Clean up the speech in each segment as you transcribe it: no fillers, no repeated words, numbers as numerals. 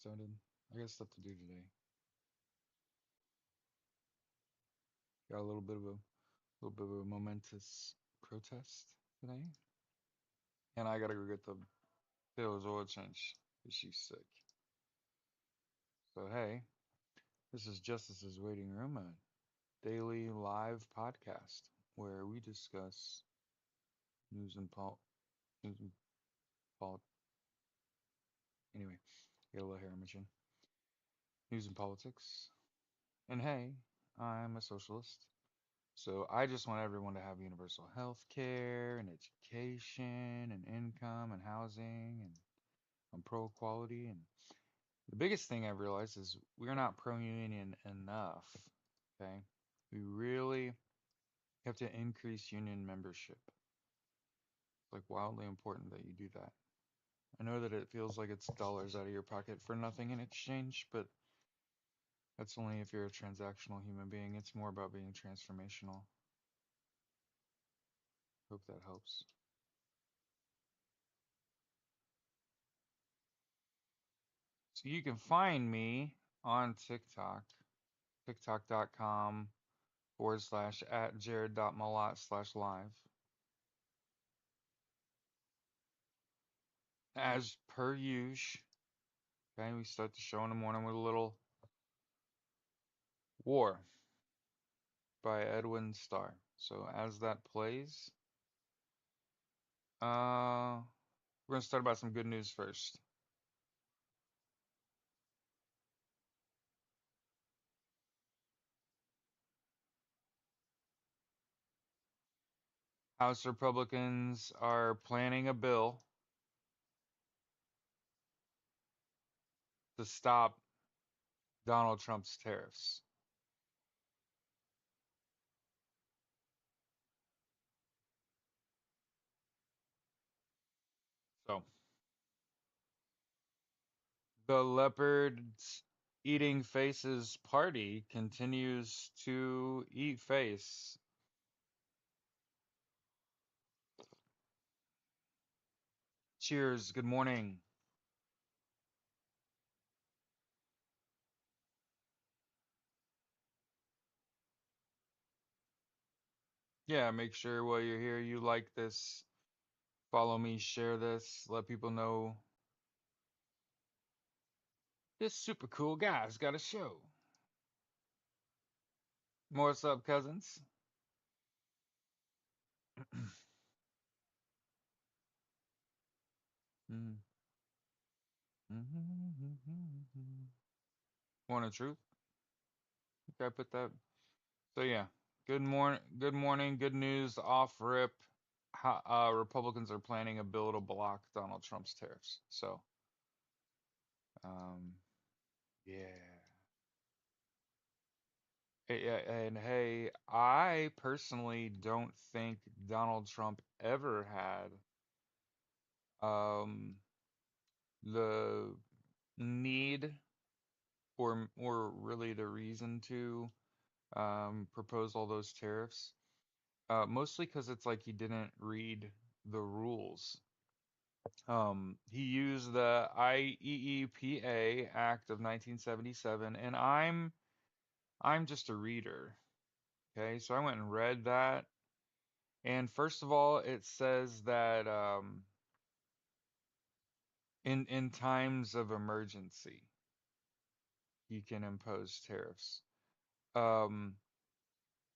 Started. I got stuff to do today. Got a little bit of a momentous protest today, and I gotta go get the Bill's oil change because she's sick. So hey, this is Justice's Waiting Room, a daily live podcast where we discuss news and news and pol. Anyway, get a little hair imaging. News and politics. And hey, I'm a socialist. So I just want everyone to have universal health care and education and income and housing, and I'm pro equality. And the biggest thing I've realized is we're not pro union enough. Okay. We really have to increase union membership. It's like wildly important that you do that. I know that it feels like it's dollars out of your pocket for nothing in exchange, but that's only if you're a transactional human being. It's more about being transformational. Hope that helps. So you can find me on TikTok, tiktok.com/at jared.malott/live. As per usual, okay, we start the show in the morning with a little War by Edwin Starr. So as that plays, we're gonna start about some good news first. House Republicans are planning a bill to stop Donald Trump's tariffs. So the Leopards Eating Faces party continues to eat face. Cheers, good morning. Yeah, make sure while you're here you like this, follow me, share this, let people know this super cool guy's got a show. What's up, cousins? Mm. Want a truth? Okay, I put that. So yeah, good morning, good news off rip. Republicans are planning a bill to block Donald Trump's tariffs. So, um, yeah. Yeah, and hey, I personally don't think Donald Trump ever had um the need or really the reason to propose all those tariffs. Mostly because it's like he didn't read the rules. He used the IEEPA Act of 1977, and I'm just a reader. Okay, so I went and read that, and first of all, it says that in times of emergency, you can impose tariffs. Um,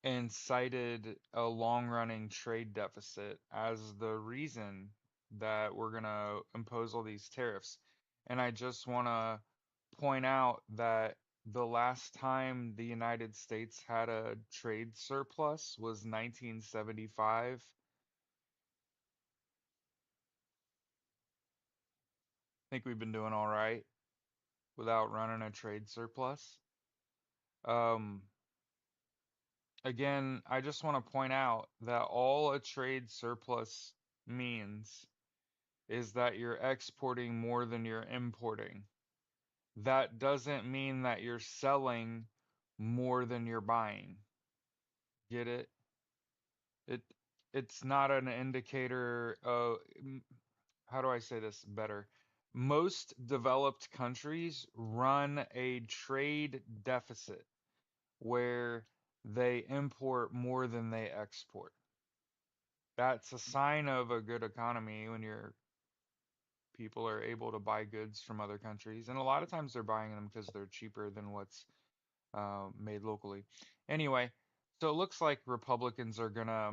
and cited a long-running trade deficit as the reason that we're going to impose all these tariffs. And I just want to point out that the last time the United States had a trade surplus was 1975. I think we've been doing all right without running a trade surplus. Um, Again, I just want to point out that all a trade surplus means is that you're exporting more than you're importing. That doesn't mean that you're selling more than you're buying. Get it? It it's not an indicator of how do I say this better? most developed countries run a trade deficit where they import more than they export. That's a sign of a good economy when your people are able to buy goods from other countries. And a lot of times they're buying them because they're cheaper than what's made locally. Anyway, so it looks like Republicans are gonna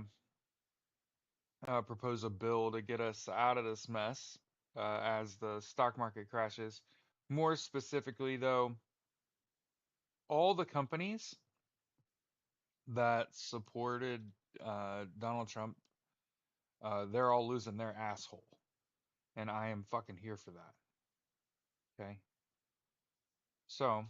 propose a bill to get us out of this mess as the stock market crashes. More specifically, though, all the companies that supported Donald Trump, they're all losing their asshole. And I am fucking here for that. Okay. So,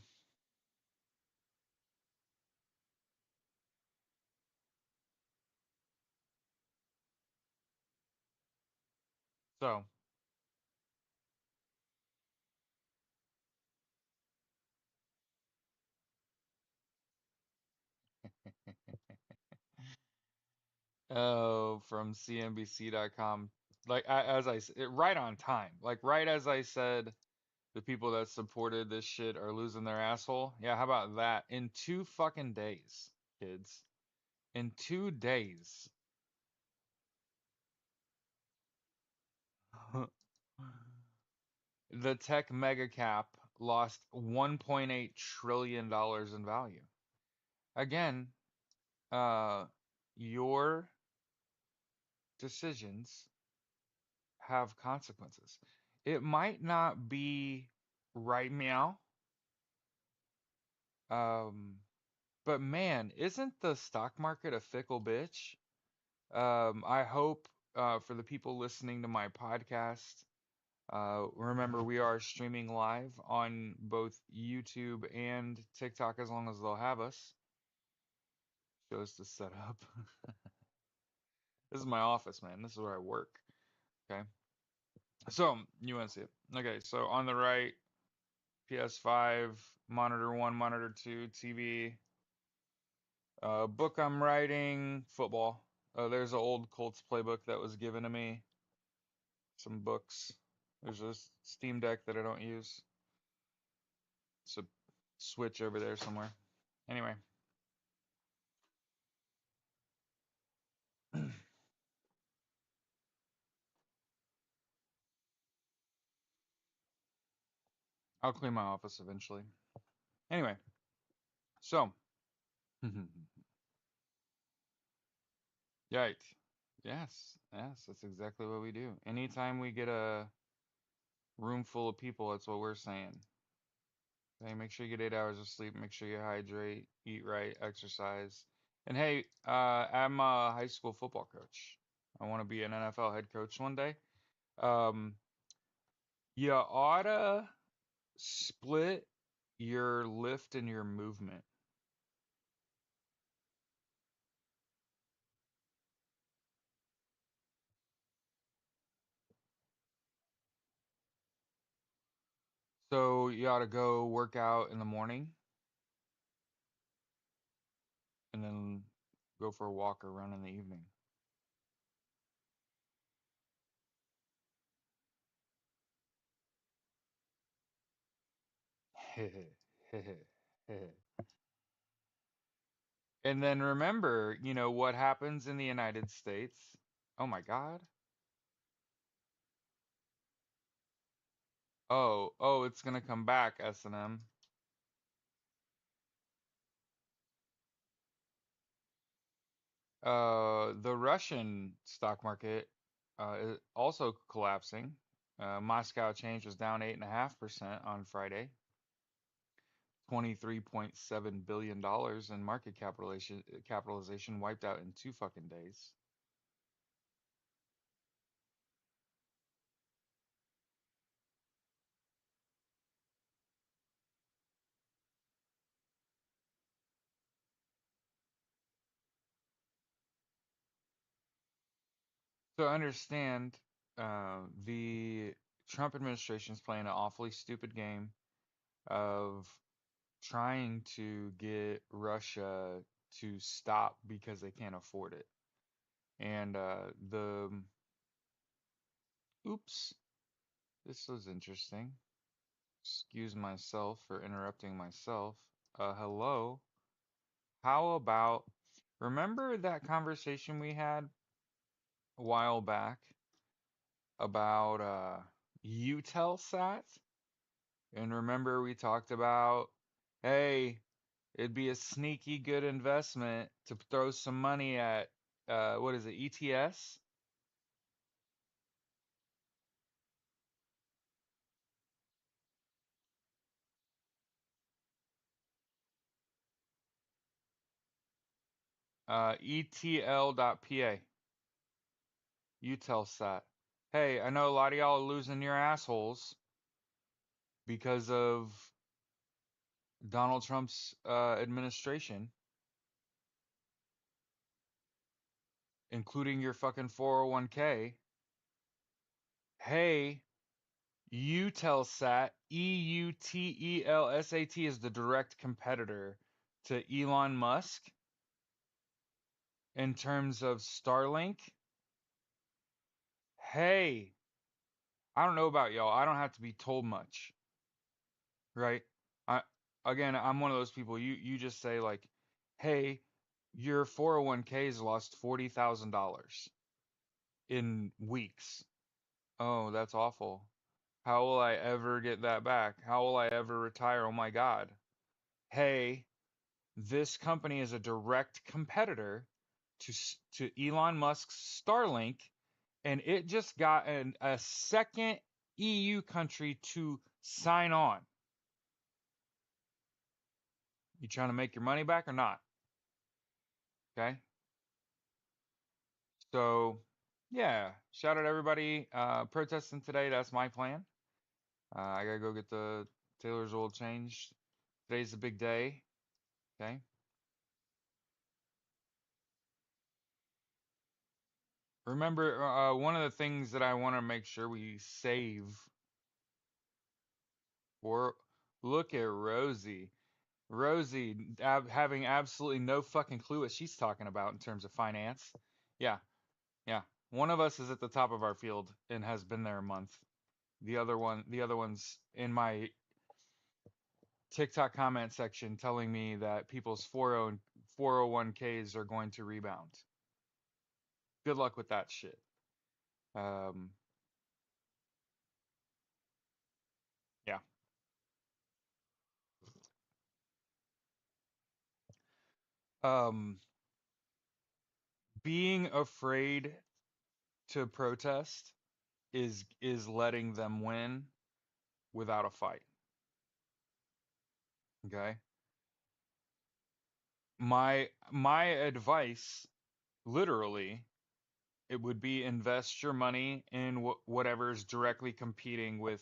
so, oh, from CNBC.com, like as I right on time, like right as I said, the people that supported this shit are losing their asshole. Yeah, how about that? In 2 fucking days, kids. In 2 days. The tech mega cap lost $1.8 trillion in value. Again, uh, your decisions have consequences. It might not be right meow, um, but man, isn't the stock market a fickle bitch? I hope for the people listening to my podcast, remember we are streaming live on both YouTube and TikTok as long as they'll have us. Show us to set up. This is my office, man. This is where I work. Okay. So you want to see it. Okay, so on the right, PS5, monitor one, monitor two, TV, book I'm writing, football. There's an old Colts playbook that was given to me. Some books. There's a Steam Deck that I don't use. It's a Switch over there somewhere. Anyway, I'll clean my office eventually. Anyway, so, right. Yes, yes, that's exactly what we do. Anytime we get a room full of people, that's what we're saying. Okay, make sure you get 8 hours of sleep, make sure you hydrate, eat right, exercise. And hey, I'm a high school football coach. I want to be an NFL head coach one day. Um, you oughta split your lift and your movement. So you ought to go work out in the morning and then go for a walk or run in the evening. And then remember, what happens in the United States. Oh my God. Oh, it's gonna come back, S&M. The Russian stock market is also collapsing. Moscow Change was down 8.5% on Friday. $23.7 billion in market capitalization wiped out in 2 fucking days. So understand, the Trump administration is playing an awfully stupid game of trying to get Russia to stop because they can't afford it. And the oops, This was interesting. Excuse myself for interrupting myself. Hello. How about, remember that conversation we had a while back about Utelsat? And remember we talked about, hey, it'd be a sneaky good investment to throw some money at what is it, ETS? ETL.pa. Utelsat. Hey, I know a lot of y'all are losing your assholes because of Donald Trump's administration, including your fucking 401k. Hey, Eutelsat, EUTELSAT is the direct competitor to Elon Musk in terms of Starlink. Hey, I don't know about y'all. I don't have to be told much, right? I again, I'm one of those people. You just say like, "Hey, your 401k's lost $40,000 in weeks." Oh, that's awful. How will I ever get that back? How will I ever retire? Oh my God. Hey, this company is a direct competitor to Elon Musk's Starlink, and it just got a second EU country to sign on. You trying to make your money back or not? Okay. So, yeah, shout out everybody protesting today. That's my plan. I gotta go get the Taylor's oil changed. Today's the big day. Okay. Remember, one of the things that I want to make sure we save for, look at Rosie. Rosie having absolutely no fucking clue what she's talking about in terms of finance. Yeah, yeah. One of us is at the top of our field and has been there a month. The other one's in my TikTok comment section telling me that people's 401ks are going to rebound. Good luck with that shit. Um, yeah. Um, being afraid to protest is letting them win without a fight. Okay. My advice, literally, it would be invest your money in whatever's directly competing with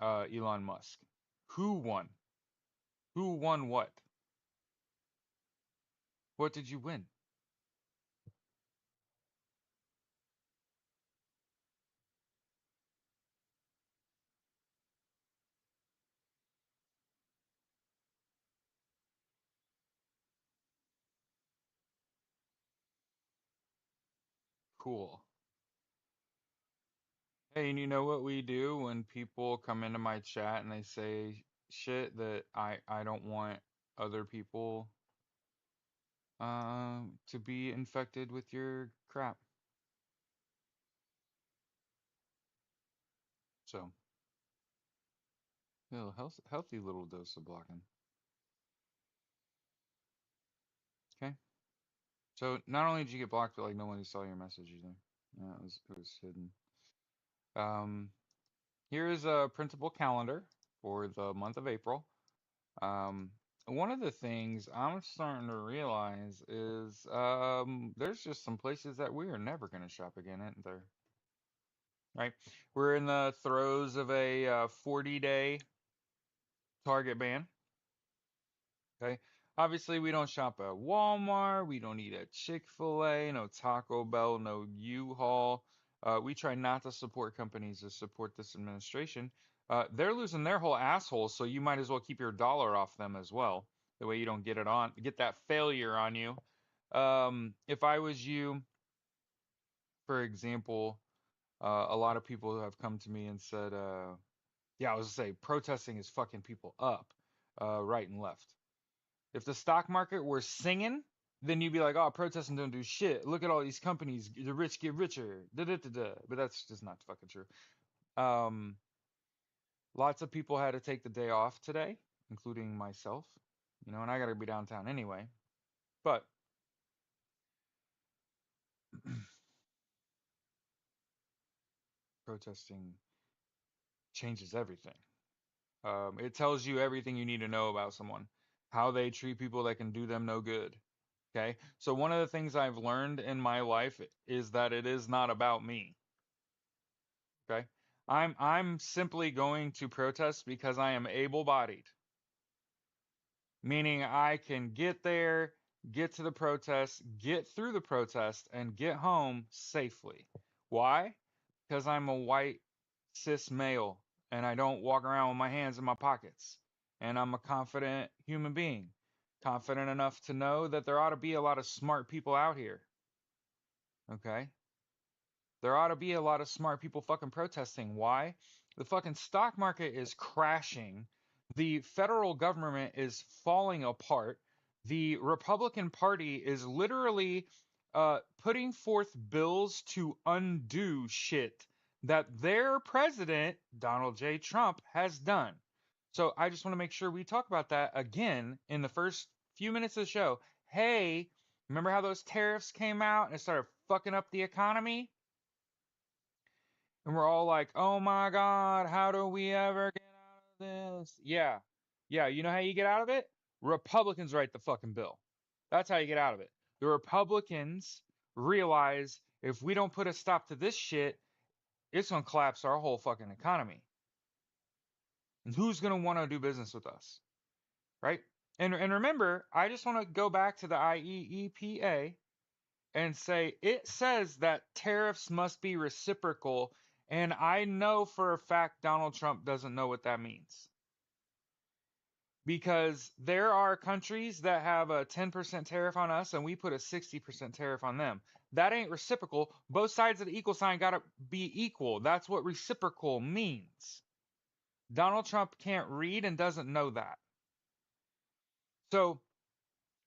Elon Musk. Who won? Who won what? What did you win? Cool. Hey, and you know what we do when people come into my chat and they say shit that I don't want other people to be infected with your crap. So, you know, healthy little dose of blocking. Okay. So not only did you get blocked, but like nobody saw your message either. Yeah, it was hidden. Um, here is a printable calendar for the month of April. Um, one of the things I'm starting to realize is there's just some places that we are never going to shop again, isn't there? Right? We're in the throes of a 40-day Target ban. Okay. Obviously, we don't shop at Walmart. We don't eat at Chick-fil-A, no Taco Bell, no U-Haul. We try not to support companies that support this administration. They're losing their whole assholes, so you might as well keep your dollar off them as well. The way you don't get that failure on you. If I was you, for example, A lot of people have come to me and said, yeah, I was gonna say protesting is fucking people up, right and left. If the stock market were singing, then you'd be like, oh, protesting don't do shit. Look at all these companies, the rich get richer. Da da da da. But that's just not fucking true. Um, Lots of people had to take the day off today, including myself. And I gotta be downtown anyway. But protesting changes everything. It tells you everything you need to know about someone, how they treat people that can do them no good. Okay. So one of the things I've learned in my life is that it is not about me. Okay. I'm simply going to protest because I am able-bodied, meaning I can get there, get to the protest, get through the protest, and get home safely. Why? Because I'm a white cis male and I don't walk around with my hands in my pockets. And I'm a confident human being, confident enough to know that there ought to be a lot of smart people out here. Okay? There ought to be a lot of smart people fucking protesting. Why? The fucking stock market is crashing. The federal government is falling apart. The Republican Party is literally putting forth bills to undo shit that their president, Donald J. Trump, has done. So I just want to make sure we talk about that again in the first few minutes of the show. Hey, remember how those tariffs came out and it started fucking up the economy? And we're all like, oh my God, how do we ever get out of this? Yeah. Yeah. You know how you get out of it? Republicans write the fucking bill. That's how you get out of it. The Republicans realize if we don't put a stop to this shit, it's going to collapse our whole fucking economy. And who's going to want to do business with us? Right? And remember, I just want to go back to the IEEPA and say it says that tariffs must be reciprocal. And I know for a fact Donald Trump doesn't know what that means. Because there are countries that have a 10% tariff on us and we put a 60% tariff on them. That ain't reciprocal. Both sides of the equal sign got to be equal. That's what reciprocal means. Donald Trump can't read and doesn't know that. So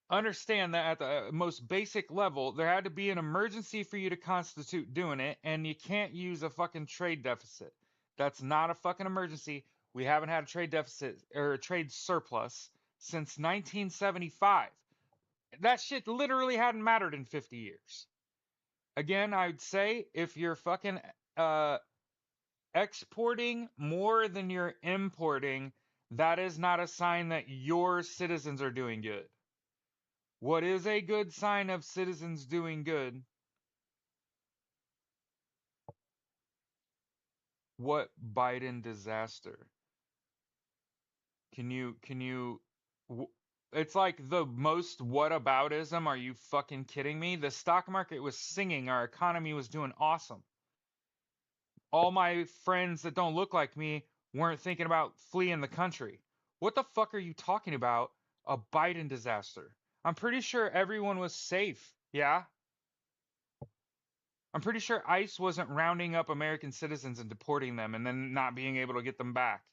understand that at the most basic level, there had to be an emergency for you to constitute doing it, and you can't use a fucking trade deficit. That's not a fucking emergency. We haven't had a trade deficit or a trade surplus since 1975. That shit literally hadn't mattered in 50 years. Again, I'd say if you're fucking uh, exporting more than you're importing, that is not a sign that your citizens are doing good. What is a good sign of citizens doing good? What Biden disaster? Can you it's like the most whataboutism. Are you fucking kidding me? The stock market was singing, our economy was doing awesome. All my friends that don't look like me weren't thinking about fleeing the country. What the fuck are you talking about? A Biden disaster. I'm pretty sure everyone was safe. Yeah? I'm pretty sure ICE wasn't rounding up American citizens and deporting them and then not being able to get them back.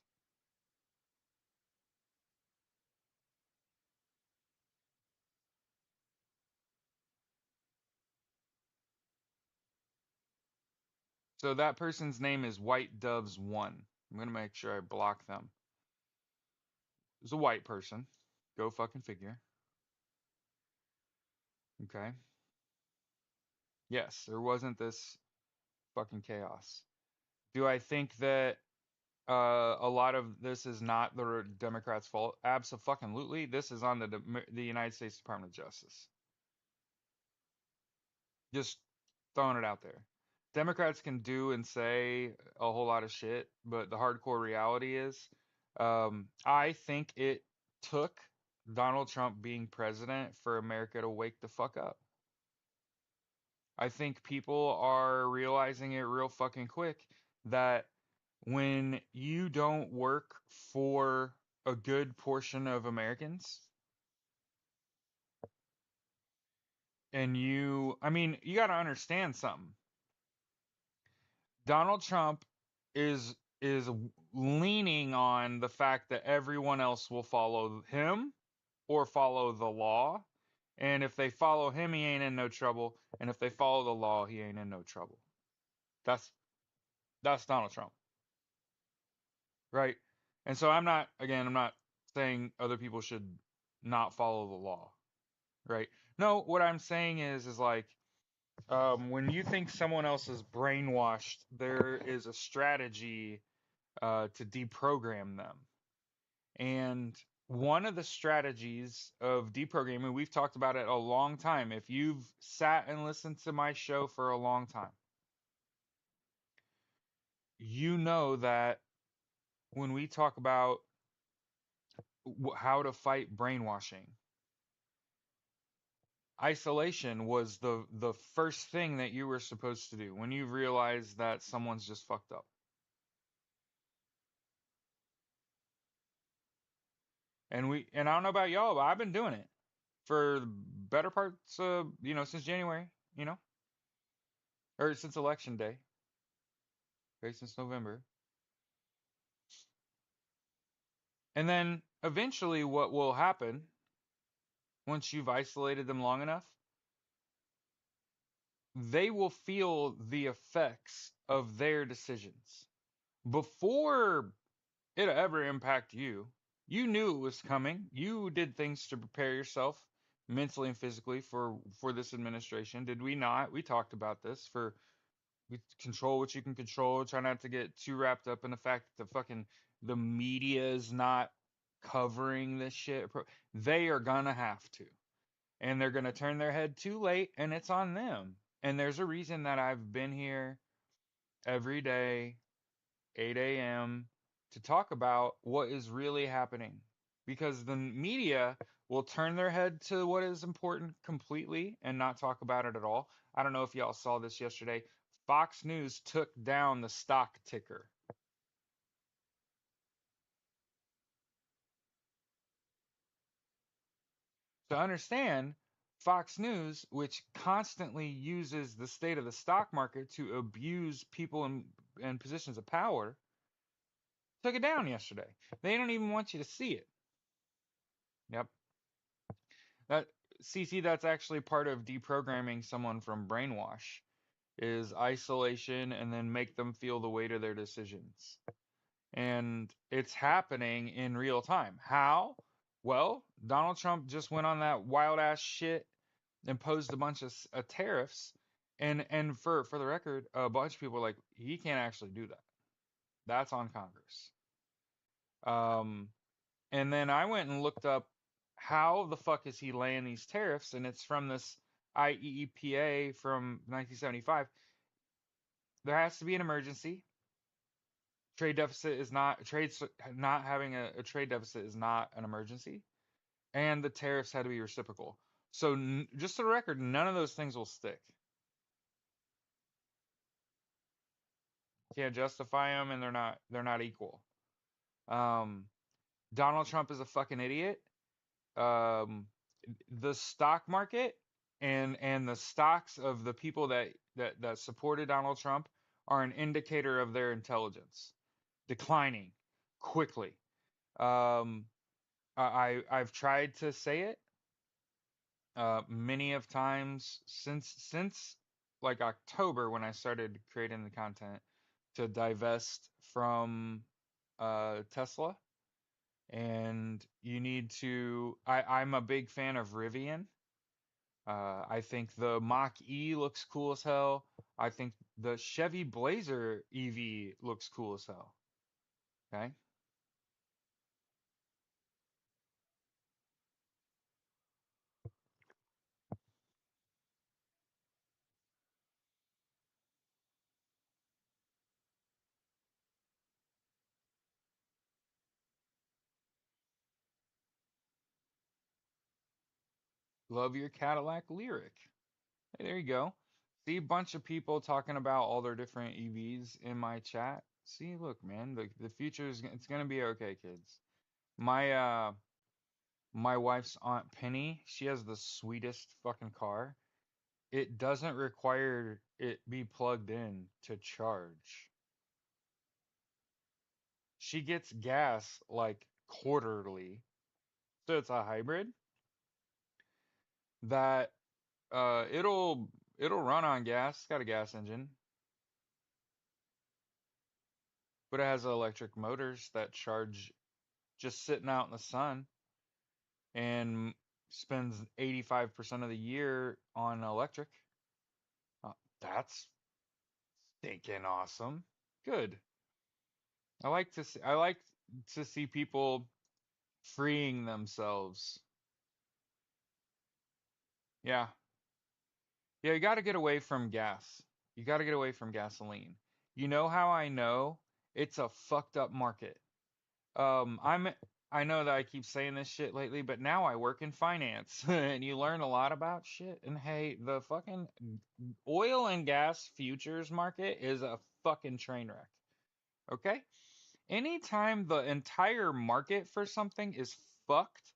So that person's name is White Doves One. I'm gonna make sure I block them. It's a white person. Go fucking figure. Okay. Yes, there wasn't this fucking chaos. Do I think that a lot of this is not the Democrats' fault? Absolutely. This is on the United States Department of Justice. Just throwing it out there. Democrats can do and say a whole lot of shit, but the hardcore reality is, I think it took Donald Trump being president for America to wake the fuck up. I think people are realizing it real fucking quick that when you don't work for a good portion of Americans, and I mean, you got to understand something. Donald Trump is leaning on the fact that everyone else will follow him or follow the law. And if they follow him, he ain't in no trouble. And if they follow the law, he ain't in no trouble. That's that's Donald Trump, right? And so I'm not saying other people should not follow the law, right? No, what I'm saying is like when you think someone else is brainwashed, there is a strategy to deprogram them. And one of the strategies of deprogramming, we've talked about it a long time. If you've sat and listened to my show for a long time, you know that when we talk about how to fight brainwashing, isolation was the first thing that you were supposed to do when you realize that someone's just fucked up. And I don't know about y'all, but I've been doing it for the better parts of, since January, or since election day, okay, since November. And then eventually what will happen once you've isolated them long enough, they will feel the effects of their decisions. Before it ever impact you, you knew it was coming. You did things to prepare yourself mentally and physically for this administration. Did we not? We talked about this for we control what you can control. Try not to get too wrapped up in the fact that the media is not covering this shit. They are gonna have to, and they're gonna turn their head too late, and it's on them. And there's a reason that I've been here every day, 8 a.m., to talk about what is really happening. Because the media will turn their head to what is important completely and not talk about it at all. I don't know if y'all saw this yesterday. Fox News took down the stock ticker. To understand, Fox News, which constantly uses the state of the stock market to abuse people in positions of power, took it down yesterday. They don't even want you to see it. Yep. That CC, that's actually part of deprogramming someone from brainwash is isolation and then make them feel the weight of their decisions. And it's happening in real time. How? Well, Donald Trump just went on that wild ass shit, imposed a bunch of tariffs, and for the record, a bunch of people are like he can't actually do that. That's on Congress. Um, and then I went and looked up how the fuck is he laying these tariffs, and it's from this IEEPA from 1975. There has to be an emergency. Trade deficit is not trade not having a trade deficit is not an emergency, and the tariffs had to be reciprocal. So just for the record, none of those things will stick. Can't justify them, and they're not equal. Um, Donald Trump is a fucking idiot. Um, the stock market and the stocks of the people that supported Donald Trump are an indicator of their intelligence declining quickly. Um, I've tried to say it many of times since like October when I started creating the content to divest from Tesla. And you need to I'm a big fan of Rivian. I think the Mach E looks cool as hell. I think the Chevy Blazer EV looks cool as hell. Okay. Love your Cadillac Lyric. Hey, there you go. See a bunch of people talking about all their different EVs in my chat. See, look, man, the future is it's gonna be okay, kids. My my wife's Aunt Penny, she has the sweetest fucking car. it doesn't require it be plugged in to charge. She gets gas like quarterly. So it's a hybrid that it'll run on gas. It's got a gas engine, but it has electric motors that charge just sitting out in the sun and spends 85% of the year on electric. Uh, that's stinking awesome. Good. I like to see people freeing themselves. Yeah. Yeah, you got to get away from gas. You got to get away from gasoline. You know how I know it's a fucked up market? I know that I keep saying this shit lately, but now I work in finance and you learn a lot about shit. And hey, the fucking oil and gas futures market is a fucking train wreck. Okay? Anytime the entire market for something is fucked,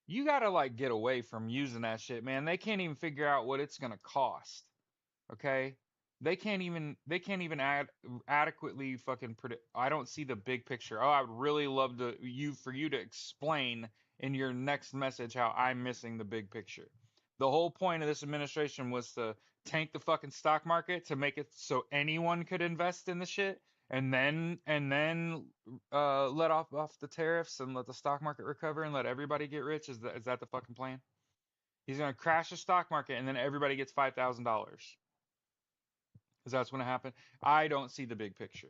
you gotta like get away from using that shit, man. They can't even figure out what it's gonna cost. Okay? They can't even adequately fucking predict. I don't see the big picture. Oh, I would really love for you to explain in your next message how I'm missing the big picture. The whole point of this administration was to tank the fucking stock market to make it so anyone could invest in the shit and then let off the tariffs and let the stock market recover and let everybody get rich. Is that the fucking plan? He's gonna crash the stock market and then everybody gets $5,000. Because that's going to happen. I don't see the big picture.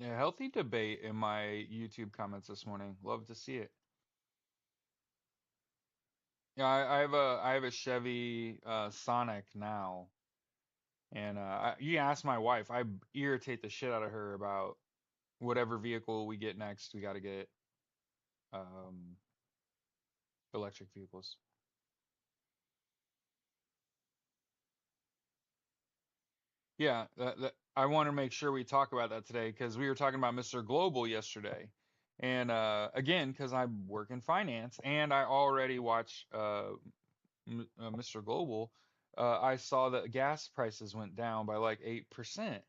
Yeah, healthy debate in my YouTube comments this morning. Love to see it. Yeah, I have a Chevy Sonic now, and you can ask my wife. I irritate the shit out of her about whatever vehicle we get next. We got to get um, electric vehicles. Yeah, I want to make sure we talk about that today because we were talking about Mr. Global yesterday. And again, because I work in finance and I already watch Mr. Global, I saw that gas prices went down by like 8%.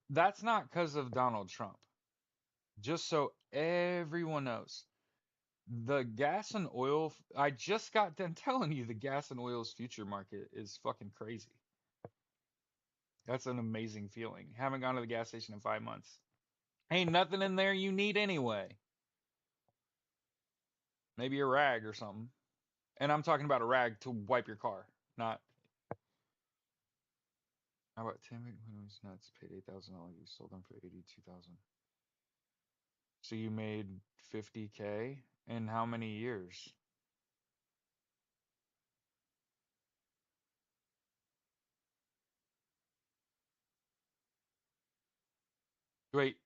That's not because of Donald Trump. Just so everyone knows, the gas and oil, I just got done telling you the gas and oil's future market is fucking crazy. That's an amazing feeling. Haven't gone to the gas station in 5 months. Ain't nothing in there you need anyway. Maybe a rag or something. And I'm talking about a rag to wipe your car, not. How about Tim when it was nuts? Paid $8,000. You sold them for 82,000. So you made 50K in how many years? Wait,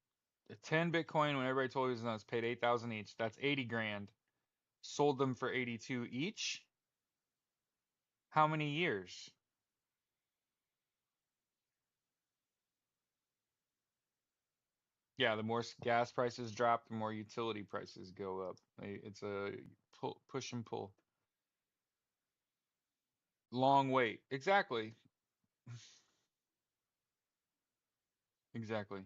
10 Bitcoin when everybody told you it was nuts, paid 8,000 each. That's 80 grand. Sold them for 82 each. How many years? Yeah, the more gas prices drop, the more utility prices go up. It's a push and pull. Long wait. Exactly. Exactly.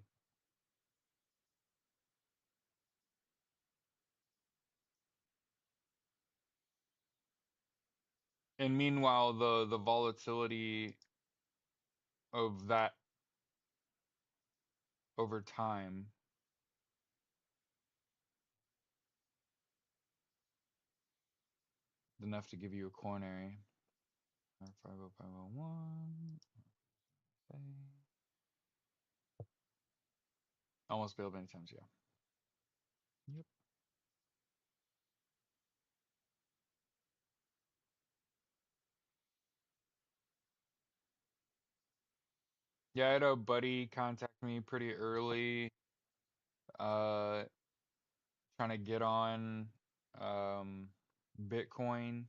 And meanwhile, the volatility of that over time, enough to give you a coronary. 50501. Almost bailed many times, yeah. Yep. Yeah, I had a buddy contact me pretty early, uh, trying to get on um Bitcoin,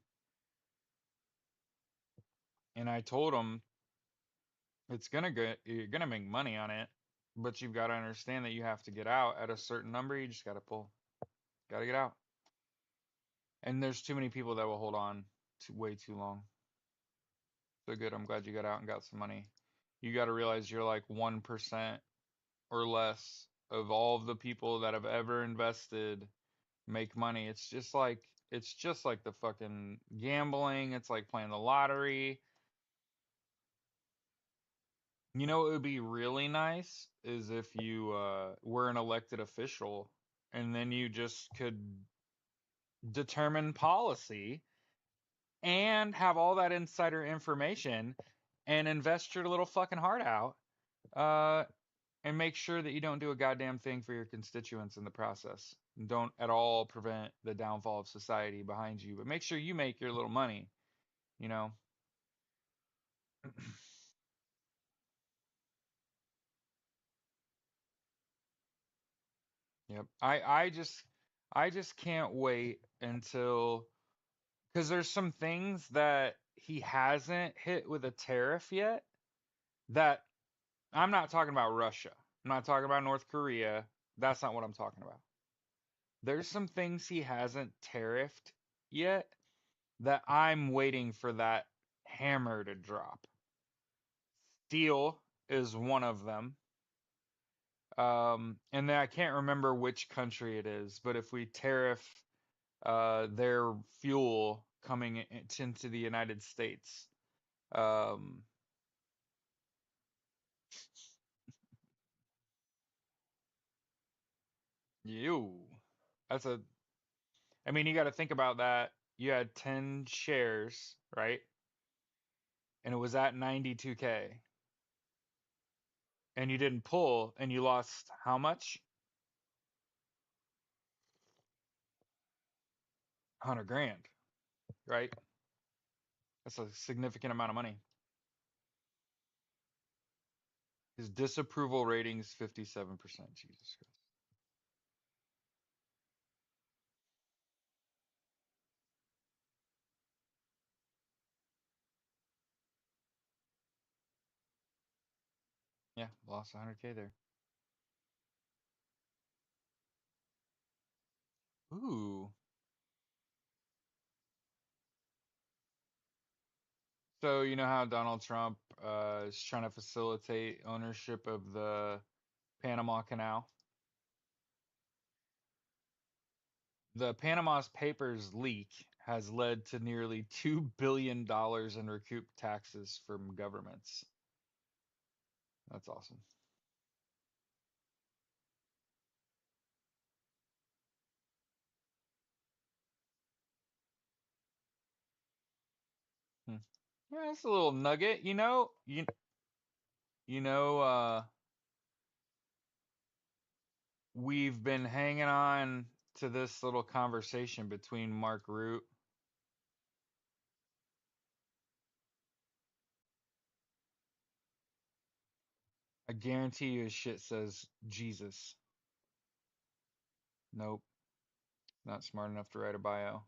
and I told him you're gonna make money on it, but you've got to understand that you have to get out at a certain number. You just gotta get out. And there's too many people that will hold on to way too long. So good. I'm glad you got out and got some money. You got to realize you're like 1% or less of all of the people that have ever invested make money. It's just like the fucking gambling. It's like playing the lottery. You know what would be really nice is if you were an elected official and then you just could determine policy and have all that insider information and invest your little fucking heart out, uh, and make sure that you don't do a goddamn thing for your constituents in the process. Don't at all prevent the downfall of society behind you, but make sure you make your little money, you know? Yep. I just can't wait until because there's some things that he hasn't hit with a tariff yet that I'm not talking about Russia. I'm not talking about North Korea. That's not what I'm talking about. There's some things he hasn't tariffed yet that I'm waiting for that hammer to drop. Steel is one of them. And then I can't remember which country it is, but if we tariff their fuel coming into the United States, um, you, that's a, I mean, you got to think about that. You had 10 shares, right? And it was at 92K. And you didn't pull, and you lost how much? 100 grand, right? That's a significant amount of money. His disapproval rating is 57%. Jesus Christ. Yeah, lost 100K there. Ooh. So you know how Donald Trump is trying to facilitate ownership of the Panama Canal? The Panama's Papers leak has led to nearly $2 billion in recouped taxes from governments. That's awesome. Hmm. Yeah, that's a little nugget. You know, we've been hanging on to this little conversation between Mark Root. I guarantee you his shit says Jesus. Nope, not smart enough to write a bio.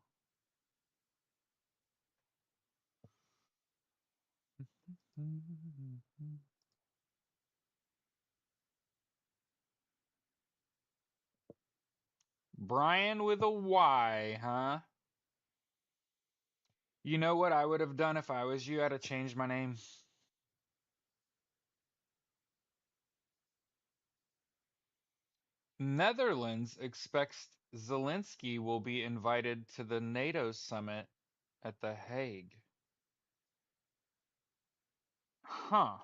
Brian with a Y, huh? You know what I would have done if I was you? I'd have changed my name. Netherlands expects Zelensky will be invited to the NATO summit at The Hague. Huh.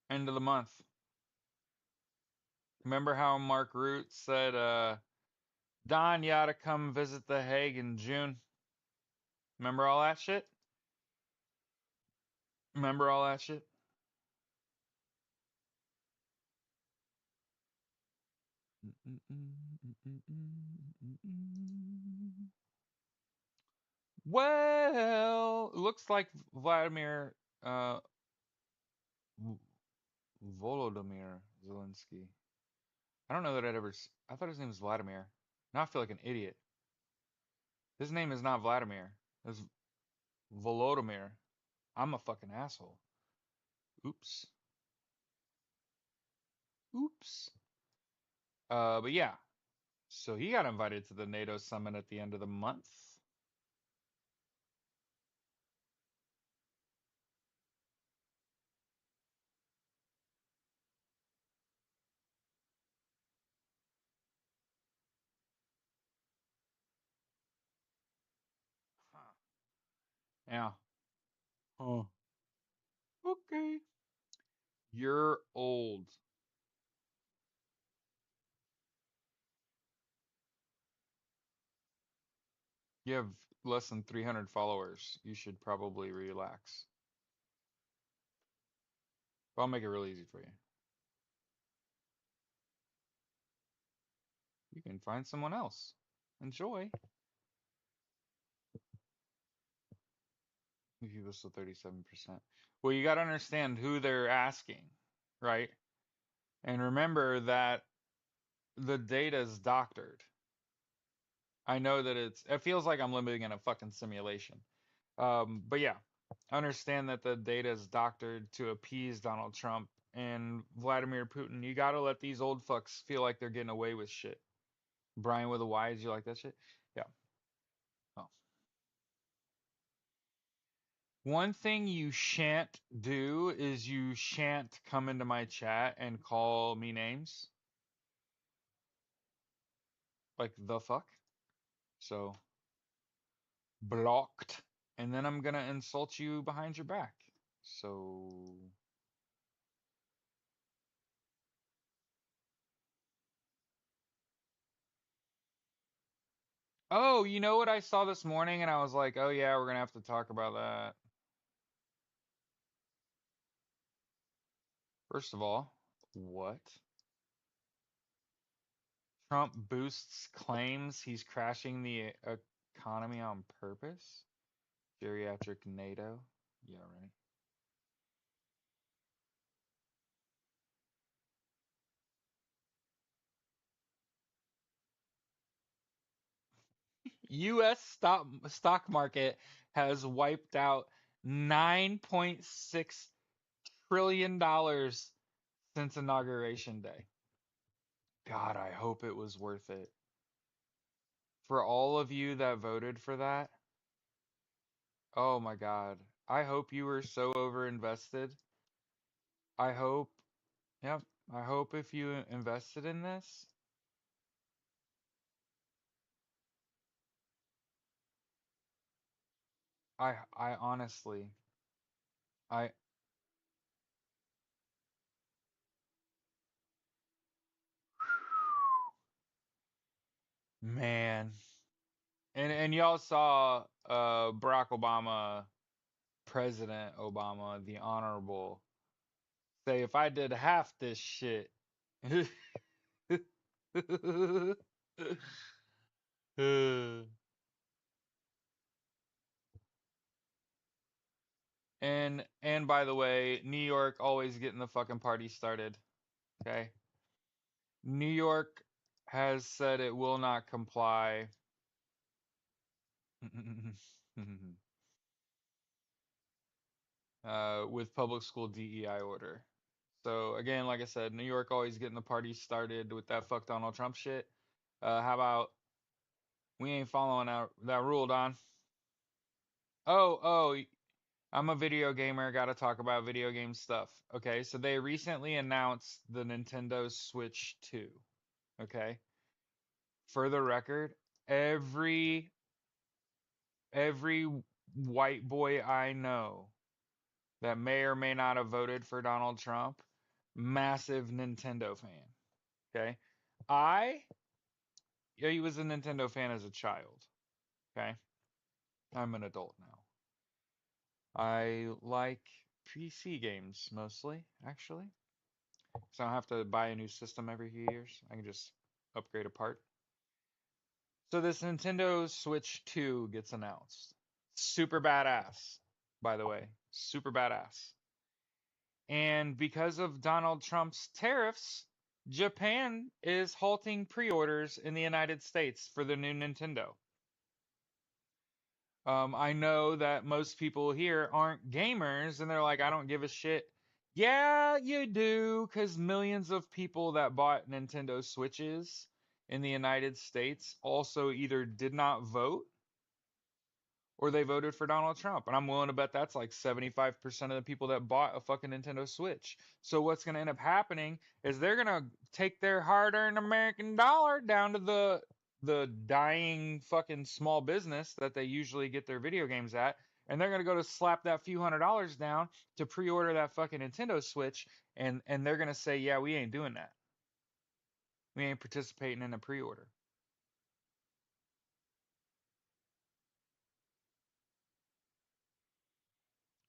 End of the month. Remember how Mark Root said, Don, you ought to come visit The Hague in June? Remember all that shit? Remember all that shit? Well, looks like Vladimir V- Volodymyr Zelensky. I don't know that I'd ever. I thought his name was Vladimir. Now I feel like an idiot. His name is not Vladimir. It's Volodymyr. I'm a fucking asshole. Oops. Oops. But yeah. So he got invited to the NATO summit at the end of the month. Huh. Yeah. Huh. Okay. You're old. You have less than 300 followers. You should probably relax. But I'll make it real easy for you. You can find someone else. Enjoy. People still 37%. Well, you got to understand who they're asking, right? And remember that the data's doctored. I know that it feels like I'm living in a fucking simulation. But yeah, understand that the data is doctored to appease Donald Trump and Vladimir Putin. You gotta let these old fucks feel like they're getting away with shit. Brian with a Y, did you like that shit? Yeah. Oh. One thing you shan't do is you shan't come into my chat and call me names. Like the fuck. So blocked. And then I'm gonna insult you behind your back. So oh, you know what I saw this morning and I was like, oh yeah, we're gonna have to talk about that. First of all, what? Trump boosts claims he's crashing the economy on purpose? Geriatric NATO? Yeah, right. US stock market has wiped out $9.6 trillion dollars since inauguration day. God, I hope it was worth it. For all of you that voted for that, oh my God. I hope you were so overinvested. I hope, yep, I hope if you invested in this, I honestly, I, man. And y'all saw Barack Obama, President Obama, the Honorable, say if I did half this shit. And by the way, New York always getting the fucking party started. Okay. New York has said it will not comply with public school DEI order. So again, like I said, New York always getting the party started with that fuck Donald Trump shit. How about we ain't following that rule, Don? Oh, I'm a video gamer. Got to talk about video game stuff. Okay, so they recently announced the Nintendo Switch 2. Okay, for the record, every every white boy I know that may or may not have voted for Donald Trump, massive Nintendo fan. Okay. I, yeah, he was a Nintendo fan as a child. Okay. I'm an adult now. I like PC games mostly, actually. So I don't have to buy a new system every few years. I can just upgrade a part. So this Nintendo Switch 2 gets announced. Super badass, by the way. Super badass. And because of Donald Trump's tariffs, Japan is halting pre-orders in the United States for the new Nintendo. I know that most people here aren't gamers and they're like, I don't give a shit. Yeah, you do, because millions of people that bought Nintendo Switches in the United States also either did not vote or they voted for Donald Trump. And I'm willing to bet that's like 75% of the people that bought a fucking Nintendo Switch. So what's going to end up happening is they're going to take their hard-earned American dollar down to the dying fucking small business that they usually get their video games at, and they're going to go to slap that few $100s down to pre-order that fucking Nintendo Switch, and they're going to say, "Yeah, we ain't doing that. We ain't participating in a pre-order."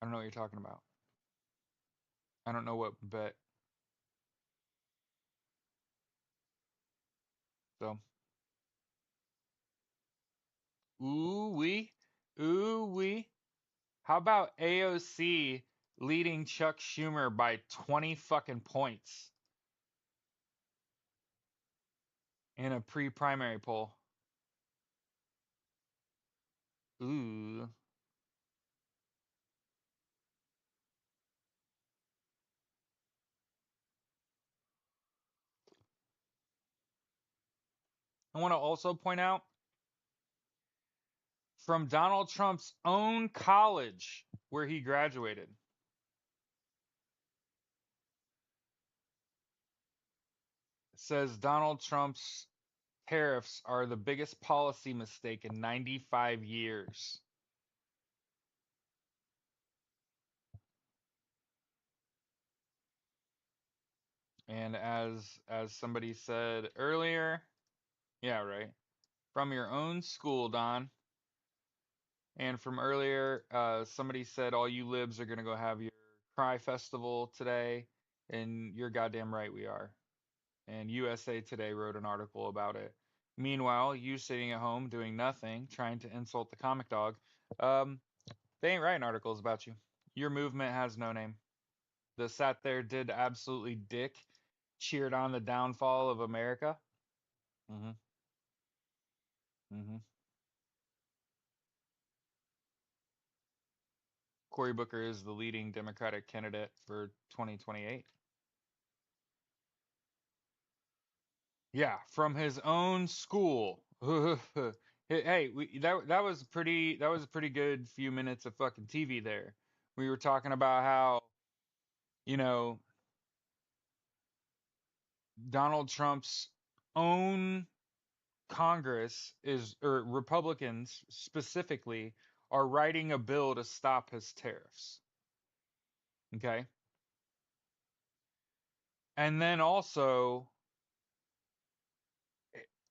I don't know what you're talking about. I don't know what bet. So, ooh wee, ooh wee. How about AOC leading Chuck Schumer by 20 fucking points in a pre-primary poll? Ooh. I want to also point out from Donald Trump's own college where he graduated, says Donald Trump's tariffs are the biggest policy mistake in 95 years. And as somebody said earlier, yeah, right. From your own school, Don. And from earlier, somebody said all you libs are gonna go have your Cry Festival today, and you're goddamn right we are. And USA Today wrote an article about it. Meanwhile, you sitting at home doing nothing, trying to insult the comic dog, um, they ain't writing articles about you. Your movement has no name. The sat there did absolutely dick, cheered on the downfall of America. Mm-hmm. Mm-hmm. Cory Booker is the leading Democratic candidate for 2028. Yeah, from his own school. Hey, that was a pretty good few minutes of fucking TV there. We were talking about how, you know, Donald Trump's own Congress is, or Republicans specifically, are writing a bill to stop his tariffs. Okay. And then also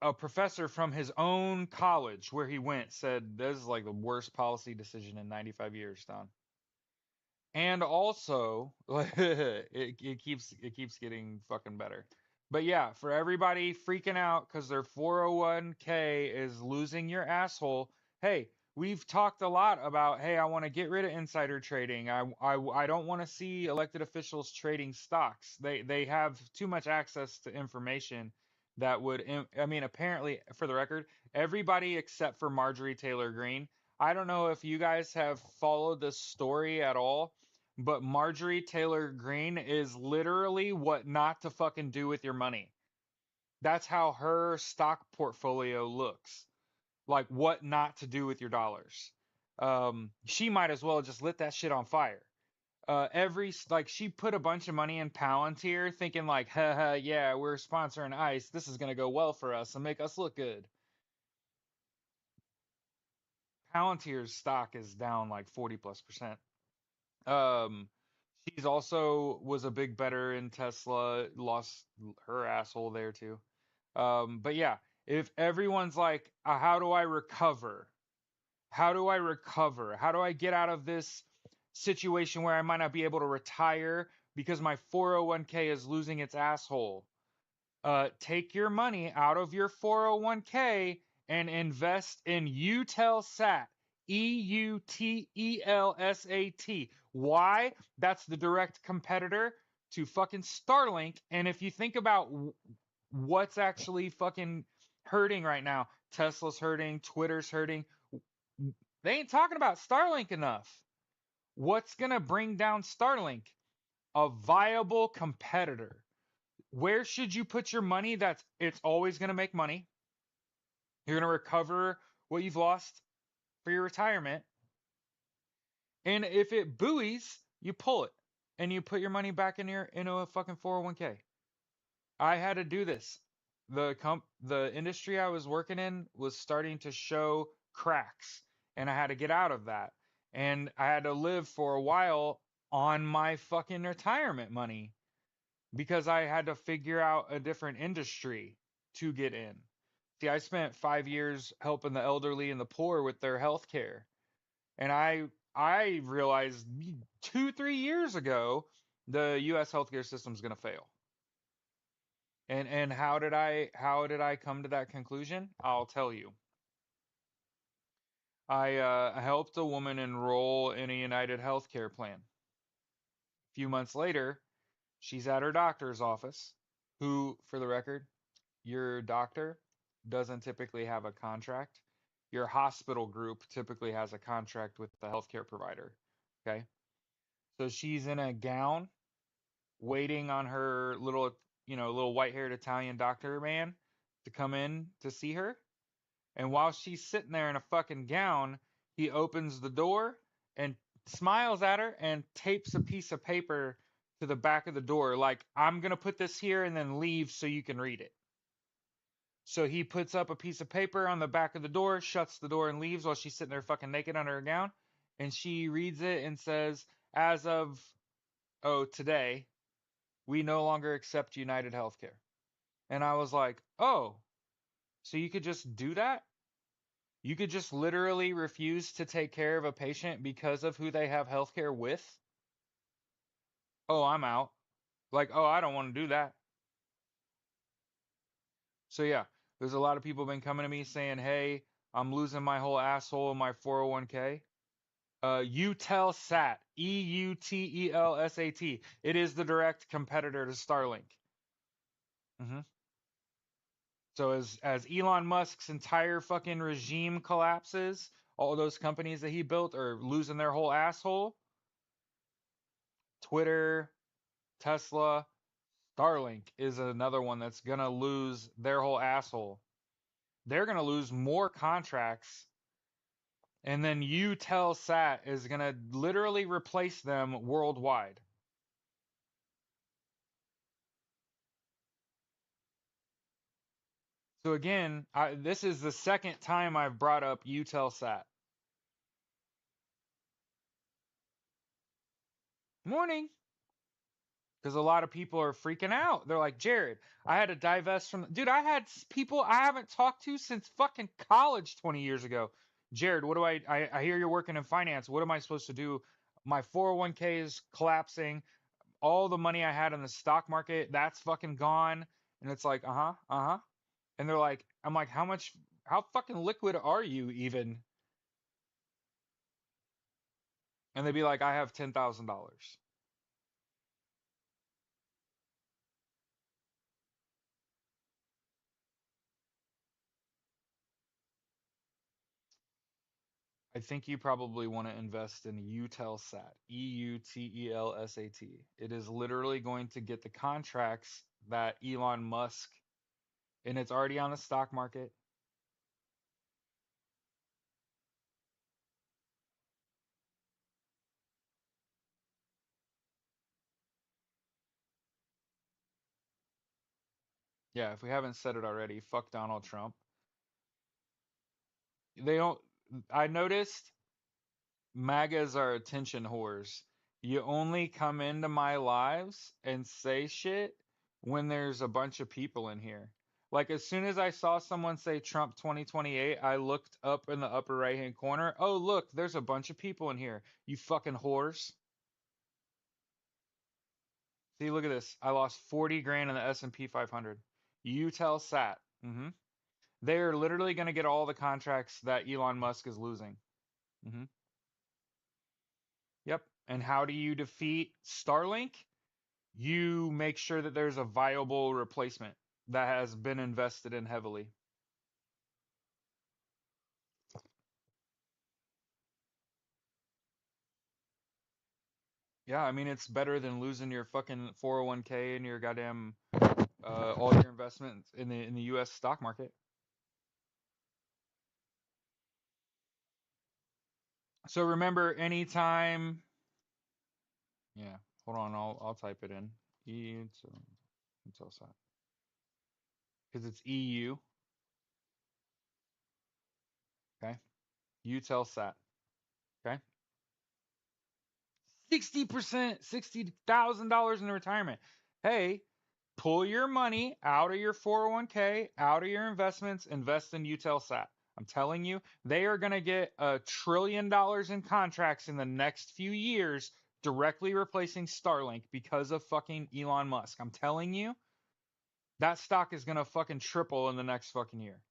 a professor from his own college where he went said this is like the worst policy decision in 95 years, Don. And also it keeps getting fucking better. But yeah, for everybody freaking out because their 401k is losing your asshole, hey, we've talked a lot about, hey, I want to get rid of insider trading. I don't want to see elected officials trading stocks. They have too much access to information that would I mean, apparently, for the record, everybody except for Marjorie Taylor Greene. I don't know if you guys have followed this story at all, but Marjorie Taylor Greene is literally what not to fucking do with your money. That's how her stock portfolio looks. Like what not to do with your dollars. She might as well just lit that shit on fire. Every like she put a bunch of money in Palantir, thinking like, haha, yeah, we're sponsoring ICE. This is gonna go well for us and make us look good. Palantir's stock is down like 40+%. Um, she's also was a big better in Tesla, lost her asshole there too. But yeah, if everyone's like, how do I recover? How do I recover? How do I get out of this situation where I might not be able to retire because my 401k is losing its asshole? Take your money out of your 401k and invest in Eutelsat. EUTELSAT. Why? That's the direct competitor to fucking Starlink. And if you think about what's actually fucking hurting right now, Tesla's hurting, Twitter's hurting. They ain't talking about Starlink enough. What's going to bring down Starlink? A viable competitor. Where should you put your money? That's it's always going to make money. You're going to recover what you've lost for your retirement. And if it buoys, you pull it and you put your money back in your into a fucking 401k. I had to do this. The industry I was working in was starting to show cracks, and I had to get out of that. And I had to live for a while on my fucking retirement money because I had to figure out a different industry to get in. See, I spent 5 years helping the elderly and the poor with their health care. And I realized 2, 3 years ago the US healthcare system is gonna fail. And how did I come to that conclusion? I'll tell you. I helped a woman enroll in a United Healthcare plan. A few months later, she's at her doctor's office, who, for the record, your doctor doesn't typically have a contract. Your hospital group typically has a contract with the healthcare provider. Okay. So she's in a gown waiting on her little white-haired Italian doctor man to come in to see her. And while she's sitting there in a fucking gown, he opens the door and smiles at her and tapes a piece of paper to the back of the door, like, I'm going to put this here and then leave so you can read it. So he puts up a piece of paper on the back of the door, shuts the door, and leaves while she's sitting there fucking naked under her gown. And she reads it and says, as of, today, we no longer accept United Healthcare. And I was like, oh, so you could just do that? You could just literally refuse to take care of a patient because of who they have healthcare with? Oh, I'm out. Like, oh, I don't want to do that. So yeah, there's a lot of people been coming to me saying, "Hey, I'm losing my whole asshole in my 401k." Eutelsat, EUTELSAT. It is the direct competitor to Starlink. hmm So as Elon Musk's entire fucking regime collapses, all those companies that he built are losing their whole asshole. Twitter, Tesla, Starlink is another one that's gonna lose their whole asshole. They're gonna lose more contracts, and then Eutelsat is gonna literally replace them worldwide. So again, this is the second time I've brought up Eutelsat. Morning. Because a lot of people are freaking out. They're like, Jared, I had to divest from. Dude, I had people I haven't talked to since fucking college 20 years ago. Jared, what do I hear you're working in finance. What am I supposed to do? My 401k is collapsing. All the money I had in the stock market, that's fucking gone. And it's like, uh-huh, uh-huh. And they're like, I'm like, how fucking liquid are you even? And they'd be like, I have $10,000. I think you probably want to invest in Eutelsat, EUTELSAT. It is literally going to get the contracts that Elon Musk, and it's already on the stock market. Yeah, if we haven't said it already, fuck Donald Trump. They don't, I noticed MAGAs are attention whores. You only come into my lives and say shit when there's a bunch of people in here. Like as soon as I saw someone say Trump 2028, I looked up in the upper right hand corner. Oh, look, there's a bunch of people in here. You fucking whores. See, look at this. I lost 40 grand in the S&P 500. Eutelsat. They're literally going to get all the contracts that Elon Musk is losing. Mm-hmm. Yep. And how do you defeat Starlink? You make sure that there's a viable replacement that has been invested in heavily. Yeah, I mean it's better than losing your fucking 401k and your goddamn all your investments in the U.S. stock market. So remember, anytime, yeah, hold on, I'll type it in. Intelsat, because it's EU. Okay, Eutelsat. Okay, 60%, $60,000 in retirement. Hey, pull your money out of your 401k, out of your investments, invest in Eutelsat. I'm telling you, they are going to get $1 trillion in contracts in the next few years, directly replacing Starlink because of fucking Elon Musk. I'm telling you, that stock is going to fucking triple in the next fucking year.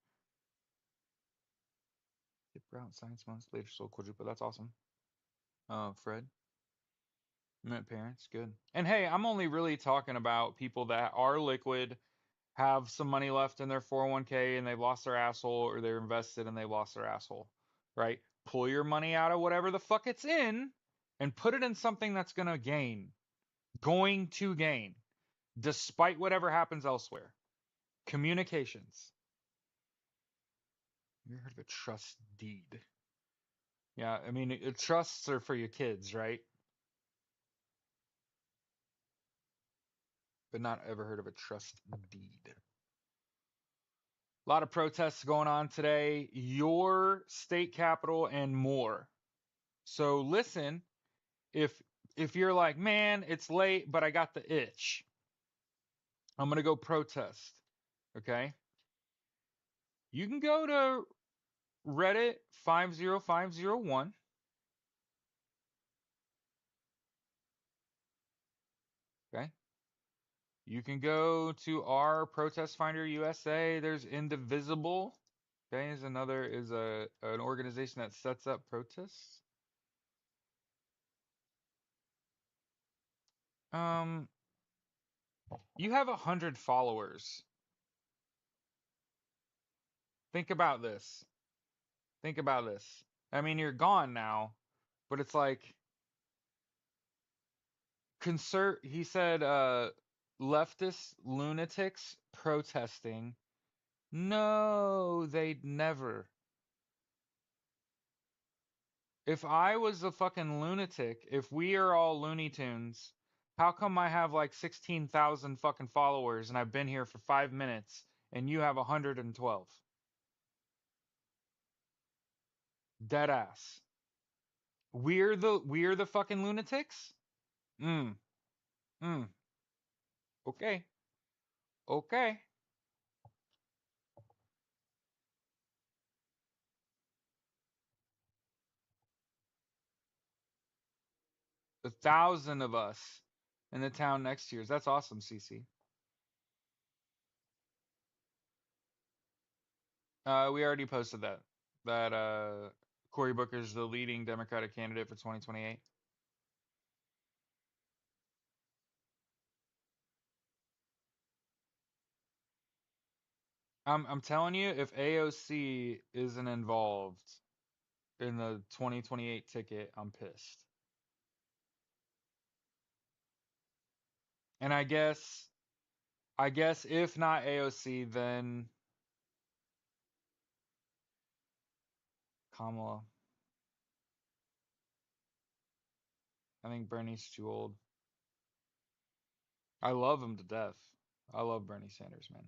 Brown Science Month, later sold quadruple. That's awesome. Fred. Met parents, good. And hey, I'm only really talking about people that are liquid, have some money left in their 401k and they've lost their asshole, or they're invested and they've lost their asshole, right? Pull your money out of whatever the fuck it's in and put it in something that's going to gain, despite whatever happens elsewhere. Communications. You ever heard of a trust deed? Yeah, I mean, trusts are for your kids, right? But not ever heard of a trust deed. A lot of protests going on today, your state capital and more. So listen, if if you're like, man, it's late, but I got the itch, I'm gonna go protest. Okay, you can go to Reddit 50501. Okay, you can go to our Protest Finder USA. There's Indivisible. Okay, is a an organization that sets up protests. Um, you have 100 followers. Think about this. Think about this. I mean, you're gone now, but it's like he said leftist lunatics protesting. No, they'd never. If I was a fucking lunatic, if we are all Looney Tunes, how come I have like 16,000 fucking followers and I've been here for 5 minutes and you have 112? Dead ass. We're the fucking lunatics? Mm, mm. Okay. Okay. 1,000 of us in the town next to yours. That's awesome, CC. We already posted that. That Cory Booker's the leading Democratic candidate for 2028. I'm telling you, if AOC isn't involved in the 2028 ticket, I'm pissed. And I guess if not AOC, then Kamala. I think Bernie's too old. I love him to death. I love Bernie Sanders, man.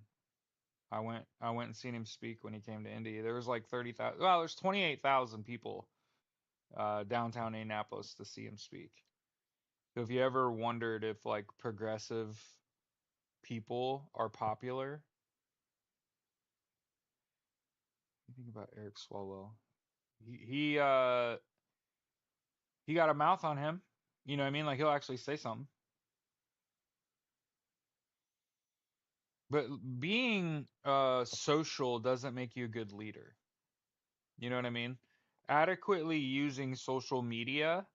I went and seen him speak when he came to Indy. There was like 30,000. Well, there's 28,000 people downtown Indianapolis to see him speak. So if you ever wondered if like progressive people are popular, you think about Eric Swalwell. He he got a mouth on him. You know what I mean? Like he'll actually say something. But being social doesn't make you a good leader. You know what I mean? adequately using social media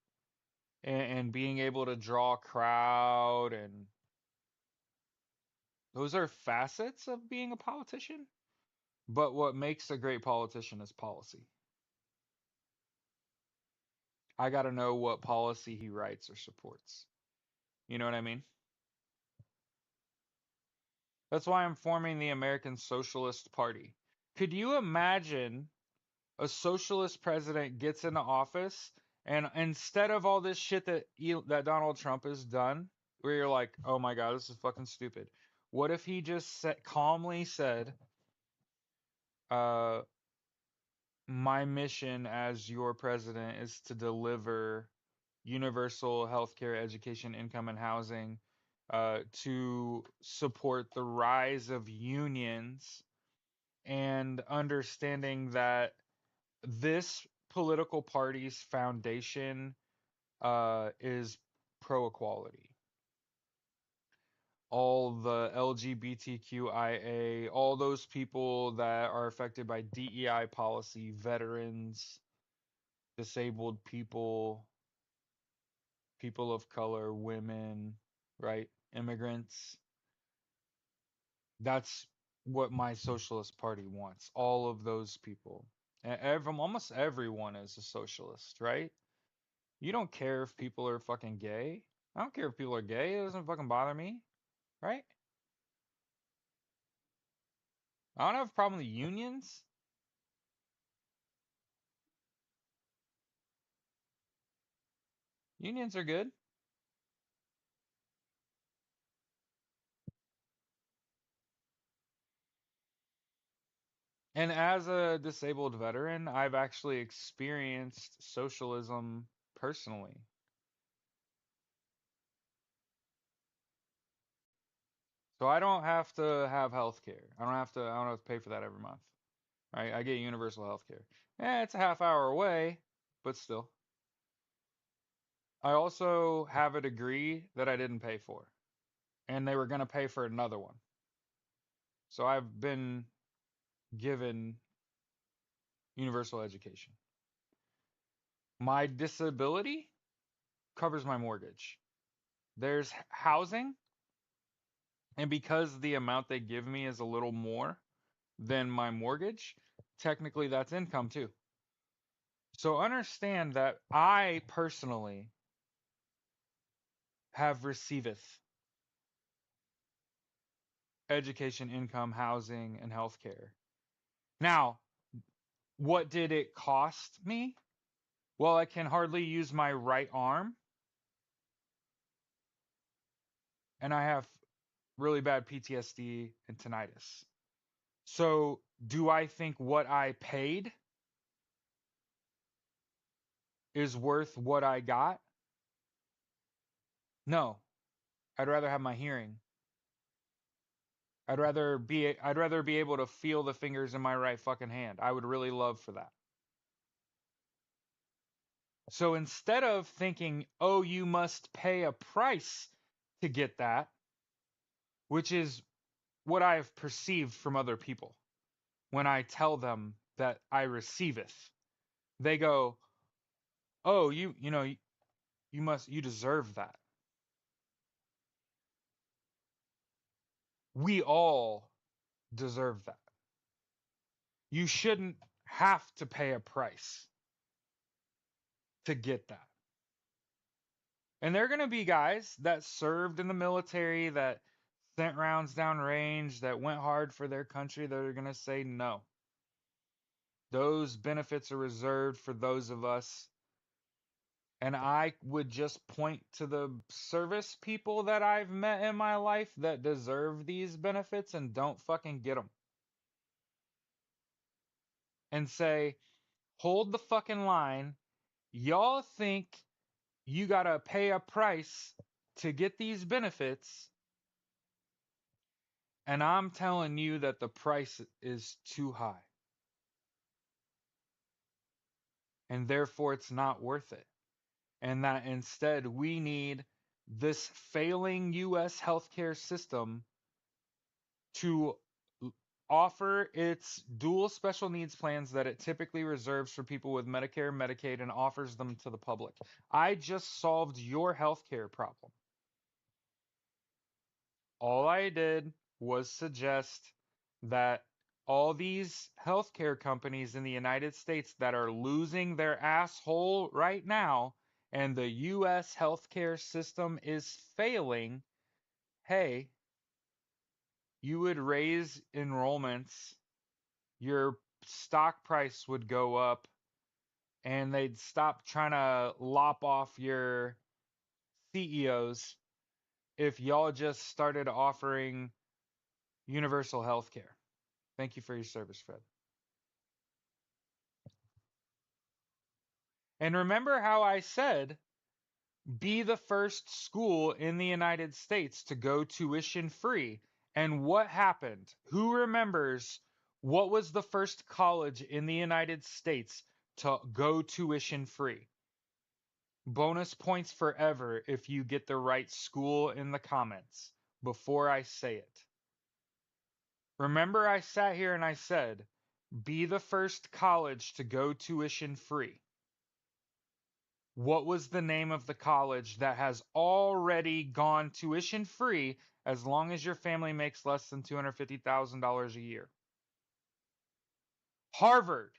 and being able to draw a crowd, and those are facets of being a politician. But what makes a great politician is policy. I got to know what policy he writes or supports. You know what I mean? That's why I'm forming the American Socialist Party. Could you imagine a socialist president gets into office and instead of all this shit that Donald Trump has done, where you're like, "Oh my God, this is fucking stupid." What if he just calmly said, uh, "My mission as your president is to deliver universal healthcare, education, income, and housing, to support the rise of unions and understanding that this political party's foundation is pro equality. All the LGBTQIA, all those people that are affected by DEI policy, veterans, disabled people, people of color, women, right? Immigrants. That's what my socialist party wants. All of those people. Almost everyone is a socialist, right? You don't care if people are fucking gay. I don't care if people are gay. It doesn't fucking bother me, right? I don't have a problem with unions. Unions are good. And as a disabled veteran, I've actually experienced socialism personally. So I don't have to have health care. I don't have to pay for that every month. Right? I get universal health care. Yeah, it's a half hour away, but still. I also have a degree that I didn't pay for, and they were going to pay for another one. So I've been given universal education. My disability covers my mortgage. There's housing, and because the amount they give me is a little more than my mortgage, technically that's income too. So understand that I personally have receiveth education, income, housing, and healthcare. Now, what did it cost me? Well, I can hardly use my right arm, and I have really bad PTSD and tinnitus. So, do I think what I paid is worth what I got? No. I'd rather have my hearing. I'd rather be able to feel the fingers in my right fucking hand. I would really love for that. So instead of thinking, "Oh, you must pay a price to get that," which is what I have perceived from other people when I tell them that I receiveth, they go, "Oh, you deserve that." We all deserve that. You shouldn't have to pay a price to get that. And there are going to be guys that served in the military, that sent rounds down range, that went hard for their country, that are going to say no. Those benefits are reserved for those of us. And I would just point to the service people that I've met in my life that deserve these benefits and don't fucking get them. And say, hold the fucking line. Y'all think you gotta pay a price to get these benefits, and I'm telling you that the price is too high, and therefore it's not worth it. And that instead we need this failing US healthcare system to offer its dual special needs plans that it typically reserves for people with Medicare and Medicaid and offers them to the public. I just solved your healthcare problem. All I did was suggest that all these healthcare companies in the United States that are losing their asshole right now and the US healthcare system is failing, hey, you would raise enrollments, your stock price would go up, and they'd stop trying to lop off your CEOs if y'all just started offering universal health care. Thank you for your service, Fred. And remember how I said be the first school in the United States to go tuition free. And what happened? Who remembers what was the first college in the United States to go tuition free? Bonus points forever if you get the right school in the comments before I say it. Remember, I sat here and I said, be the first college to go tuition free. What was the name of the college that has already gone tuition free as long as your family makes less than $250,000 a year? Harvard,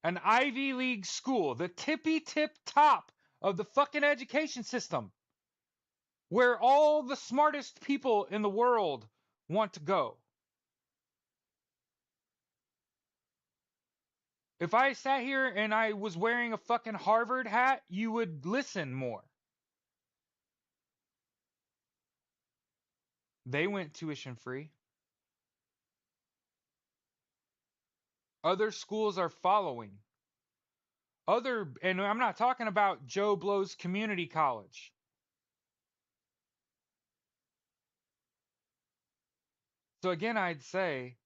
an Ivy League school, the tippy tip top of the fucking education system, where all the smartest people in the world want to go. If I sat here and I was wearing a fucking Harvard hat, you would listen more. They went tuition free. Other schools are following. And I'm not talking about Joe Blow's community college. So again, I'd say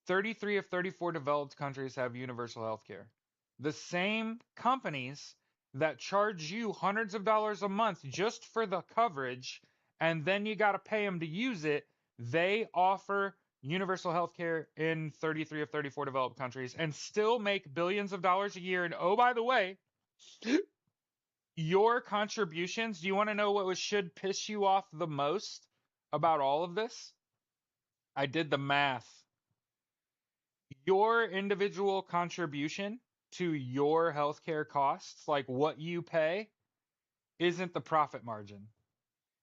33 of 34 developed countries have universal health care. The same companies that charge you hundreds of dollars a month just for the coverage, and then you got to pay them to use it, they offer universal health care in 33 of 34 developed countries and still make billions of dollars a year. And oh, by the way, your contributions, do you want to know what should piss you off the most about all of this? I did the math. Your individual contribution to your healthcare costs, like what you pay, isn't the profit margin.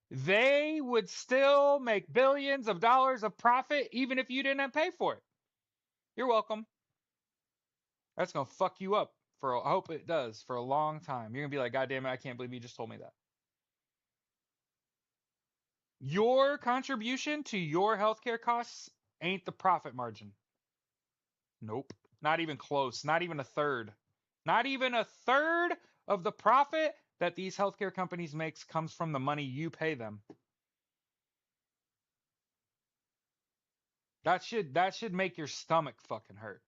They would still make billions of dollars of profit even if you didn't pay for it. You're welcome. That's going to fuck you up for, I hope it does, for a long time. You're going to be like, God damn it, I can't believe you just told me that. Your contribution to your healthcare costs ain't the profit margin. Nope. Not even close. Not even a third. Not even a third of the profit that these healthcare companies makes comes from the money you pay them. That should make your stomach fucking hurt.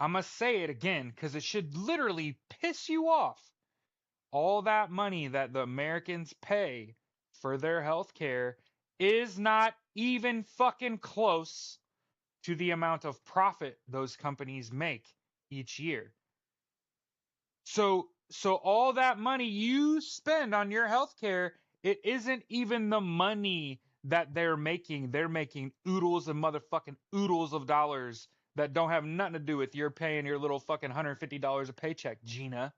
I must say it again because it should literally piss you off. All that money that the Americans pay for their healthcare is not even fucking close to the amount of profit those companies make each year. So all that money you spend on your healthcare, it isn't even the money that they're making. They're making oodles and motherfucking oodles of dollars that don't have nothing to do with you're paying your little fucking $150 a paycheck, Gina.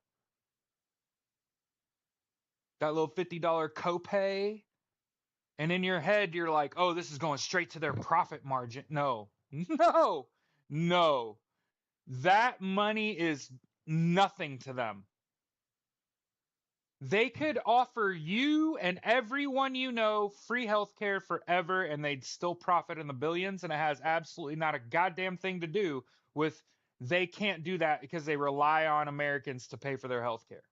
That little $50 copay. And in your head, you're like, oh, this is going straight to their profit margin. No, no, no. That money is nothing to them. They could offer you and everyone you know free healthcare forever and they'd still profit in the billions. And it has absolutely not a goddamn thing to do with they can't do that because they rely on Americans to pay for their healthcare.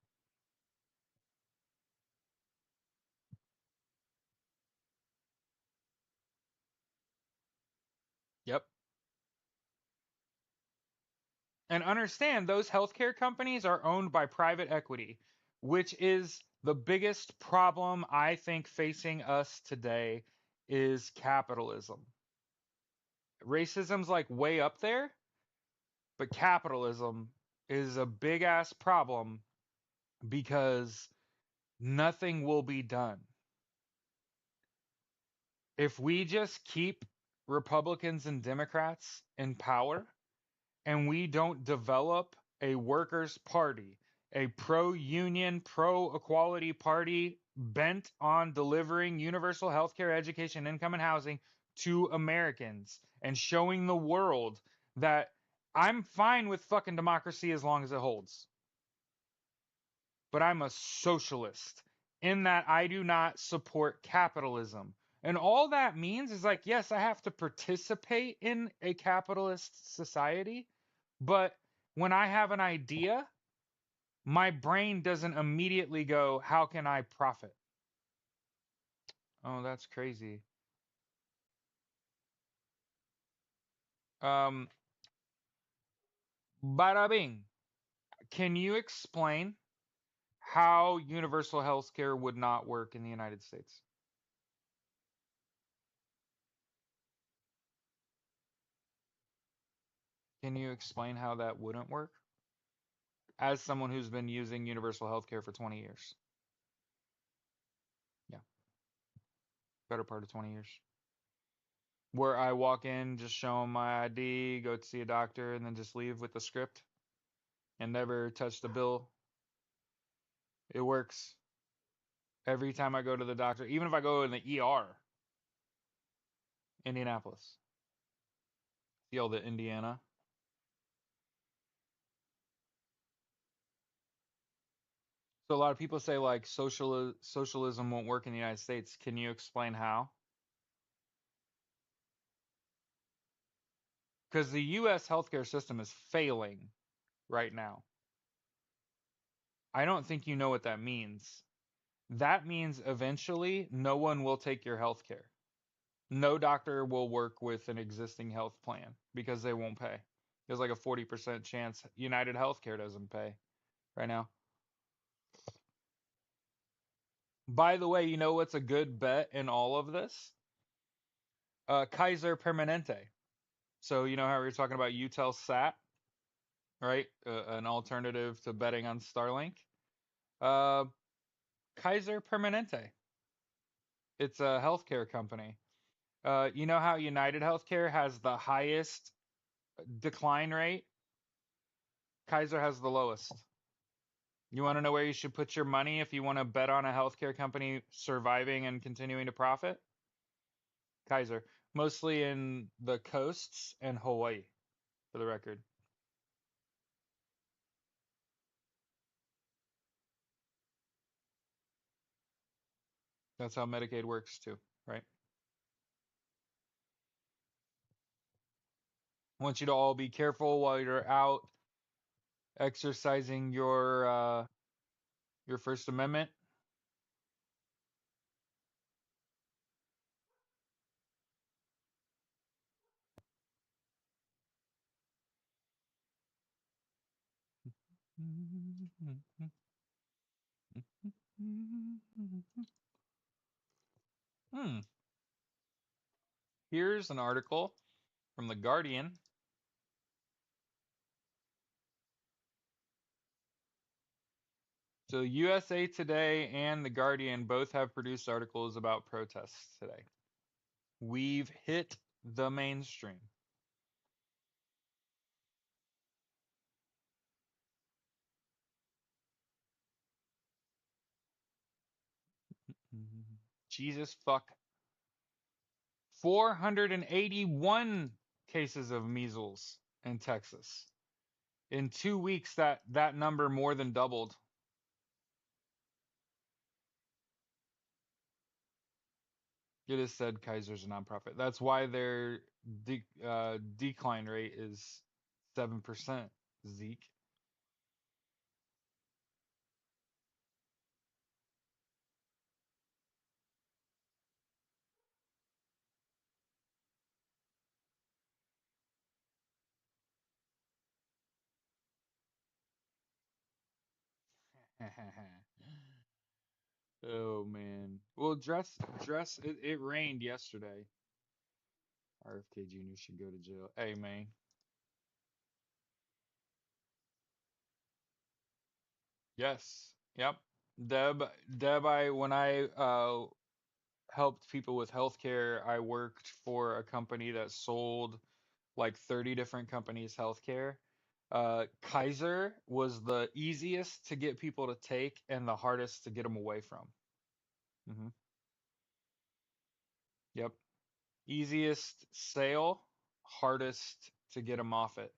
Yep. And understand those healthcare companies are owned by private equity, which is the biggest problem I think facing us today is capitalism. Racism's like way up there, but capitalism is a big ass problem because nothing will be done. If we just keep Republicans and Democrats in power and we don't develop a workers' party, a pro union, pro equality party bent on delivering universal health care, education, income, and housing to Americans and showing the world that I'm fine with fucking democracy as long as it holds. But I'm a socialist in that I do not support capitalism. And all that means is like, yes, I have to participate in a capitalist society, but when I have an idea, my brain doesn't immediately go, how can I profit? Oh, that's crazy. Um, Bada bing. Can you explain how universal health care would not work in the United States? Can you explain how that wouldn't work? As someone who's been using universal health care for 20 years. Yeah, better part of 20 years. Where I walk in, just show them my ID, go to see a doctor, and then just leave with the script and never touch the bill. It works every time I go to the doctor, even if I go in the ER, Indianapolis. See all the Indiana. So a lot of people say like socialism won't work in the United States. Can you explain how? Because the US healthcare system is failing right now. I don't think you know what that means. That means eventually no one will take your health care. No doctor will work with an existing health plan because they won't pay. There's like a 40% chance United Healthcare doesn't pay right now. By the way, you know what's a good bet in all of this? Kaiser Permanente. So you know how we were talking about Eutelsat, right? An alternative to betting on Starlink. Uh, Kaiser Permanente. It's a healthcare company. You know how United Healthcare has the highest decline rate? Kaiser has the lowest. You want to know where you should put your money if you want to bet on a healthcare company surviving and continuing to profit? Kaiser. Mostly in the coasts and Hawaii, for the record. That's how Medicaid works too, right? I want you to all be careful while you're out exercising your First Amendment. Hmm. Here's an article from The Guardian. So USA Today and The Guardian both have produced articles about protests today. We've hit the mainstream. Jesus fuck. 481 cases of measles in Texas. In 2 weeks, that number more than doubled. It is said Kaiser's a nonprofit. That's why their decline rate is 7%, Zeke. Oh man. Well, dress. It rained yesterday. RFK Jr. should go to jail. Hey man. Yes. Yep. Deb. I when I helped people with healthcare, I worked for a company that sold like 30 different companies healthcare. Kaiser was the easiest to get people to take and the hardest to get them away from. Hmm. Yep. Easiest sale, hardest to get them off it.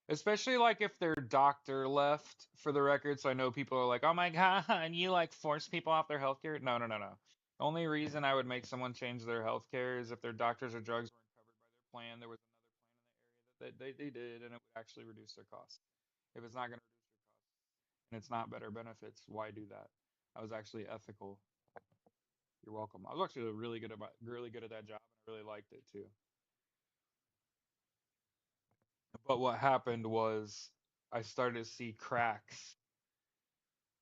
Especially like if their doctor left for the record. So I know people are like, oh my God, and you like force people off their healthcare. No, no, no, no. Only reason I would make someone change their healthcare is if their doctors or drugs weren't covered by their plan. There was another plan in the area that they did, and it would actually reduce their costs. If it's not going to reduce your costs and it's not better benefits, why do that? I was actually ethical. You're welcome. I was actually really good at that job, and I really liked it too. But what happened was I started to see cracks.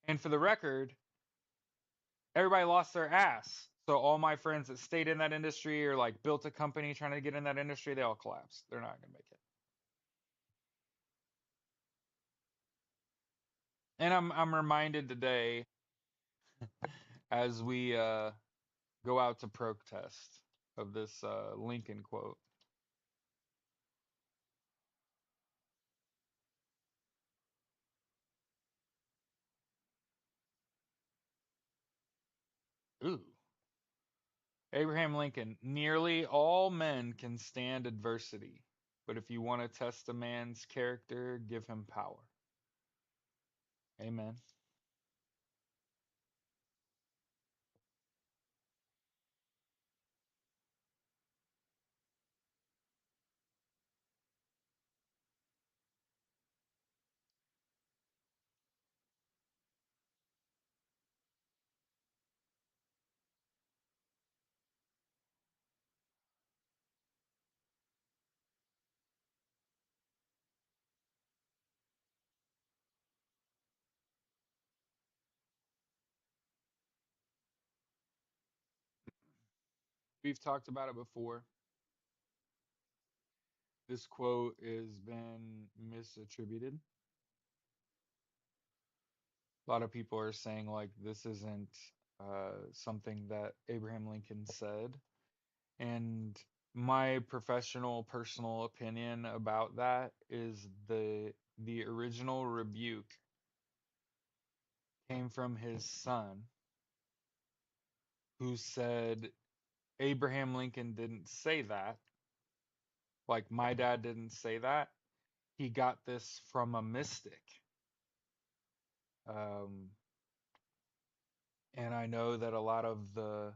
And for the record, everybody lost their ass. So all my friends that stayed in that industry or like built a company trying to get in that industry, they all collapsed. They're not going to make it. And I'm reminded today as we go out to protest of this Lincoln quote. Ooh. Abraham Lincoln, nearly all men can stand adversity, but if you want to test a man's character, give him power. Amen. We've talked about it before. This quote has been misattributed. A lot of people are saying like this isn't something that Abraham Lincoln said. And my professional personal opinion about that is the original rebuke came from his son who said Abraham Lincoln didn't say that. Like my dad didn't say that. He got this from a mystic. Um, and I know that a lot of the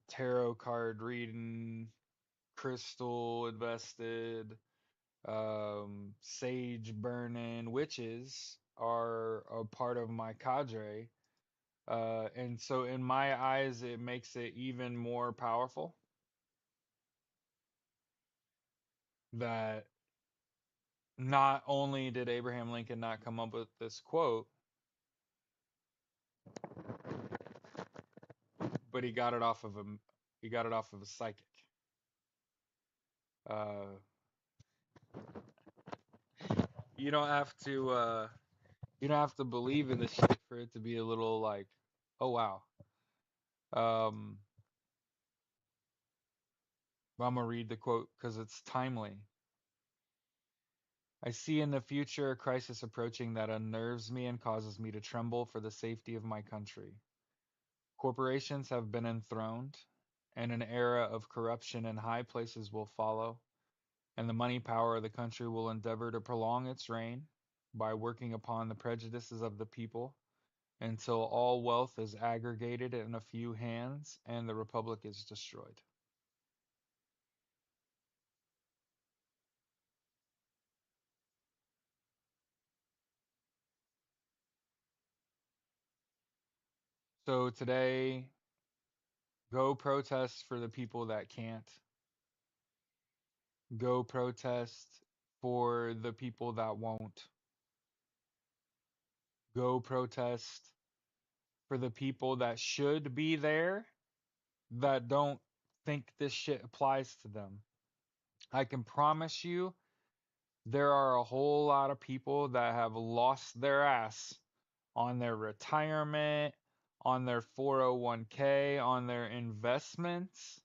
tarot card reading, crystal invested, sage burning witches are a part of my cadre. And so, in my eyes, it makes it even more powerful that not only did Abraham Lincoln not come up with this quote, but he got it off of a psychic. Uh, you don't have to you don't have to believe in this shit for it to be a little like, oh wow. Um, I'm gonna read the quote because it's timely. I see in the future a crisis approaching that unnerves me and causes me to tremble for the safety of my country. Corporations have been enthroned, and an era of corruption in high places will follow, and the money power of the country will endeavor to prolong its reign by working upon the prejudices of the people until all wealth is aggregated in a few hands and the republic is destroyed. So today, go protest for the people that can't. Go protest for the people that won't. Go protest for the people that should be there that don't think this shit applies to them. I can promise you there are a whole lot of people that have lost their ass on their retirement, on their 401k, on their investments.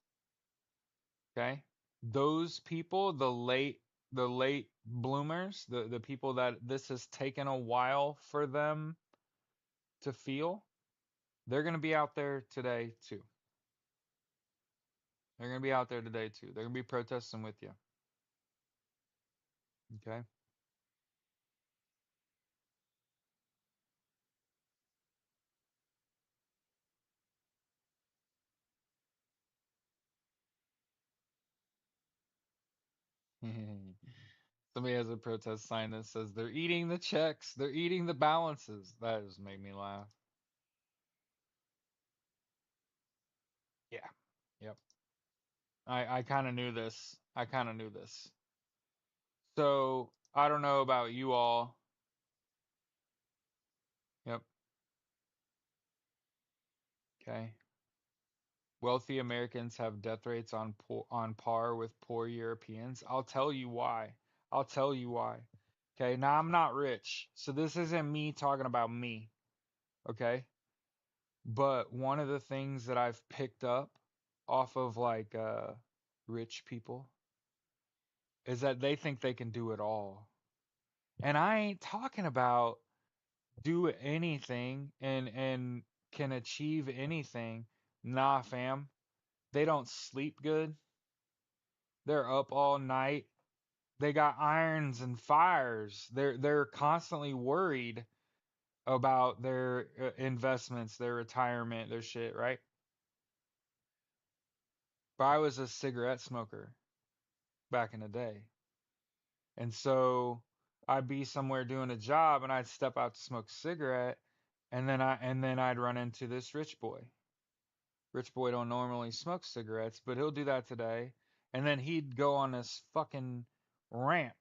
Okay? Those people, the late bloomers, the people that this has taken a while for them to feel, they're going to be out there today too. They're going to be out there today too. They're going to be protesting with you. Okay? Somebody has a protest sign that says they're eating the checks, they're eating the balances. That just made me laugh. Yeah. Yep. I kind of knew this. I kind of knew this. So I don't know about you all. Yep. Okay. Wealthy Americans have death rates on par with poor Europeans. I'll tell you why. I'll tell you why. Okay. Now I'm not rich, so this isn't me talking about me. Okay. But one of the things that I've picked up off of like rich people is that they think they can do it all. And I ain't talking about do anything and can achieve anything. Nah, fam. They don't sleep good. They're up all night. They got irons and fires. They're constantly worried about their investments, their retirement, their shit, right? But I was a cigarette smoker back in the day. And so I'd be somewhere doing a job and I'd step out to smoke a cigarette and then I'd run into this rich boy. Rich boy don't normally smoke cigarettes, but he'll do that today. And then he'd go on this fucking rant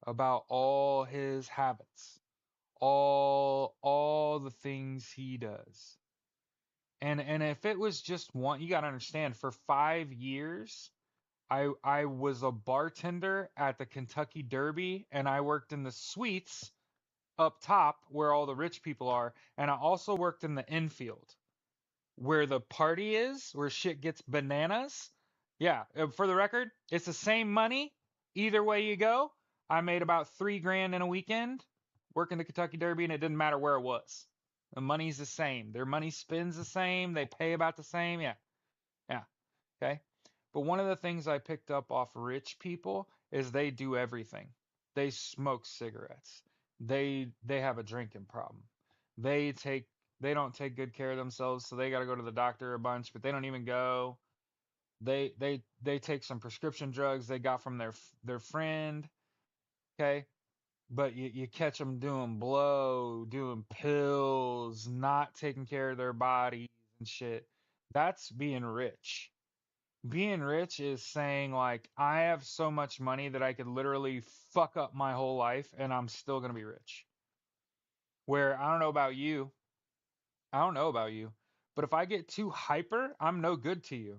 about all his habits, all the things he does. And if it was just one, you got to understand for 5 years I was a bartender at the Kentucky Derby and I worked in the suites up top where all the rich people are and I also worked in the infield where the party is, where shit gets bananas. Yeah, for the record, it's the same money either way you go. I made about 3 grand in a weekend working the Kentucky Derby, and it didn't matter where it was. The money's the same. Their money spins the same. They pay about the same. Yeah, yeah. Okay. But one of the things I picked up off rich people is they do everything. They smoke cigarettes. They have a drinking problem. They take they don't take good care of themselves, so they got to go to the doctor a bunch, but they don't even go. They take some prescription drugs they got from their friend, okay? But you catch them doing blow, doing pills, not taking care of their bodies and shit. That's being rich. Being rich is saying like I have so much money that I could literally fuck up my whole life and I'm still going to be rich. Where I don't know about you, I don't know about you, but if I get too hyper, I'm no good to you.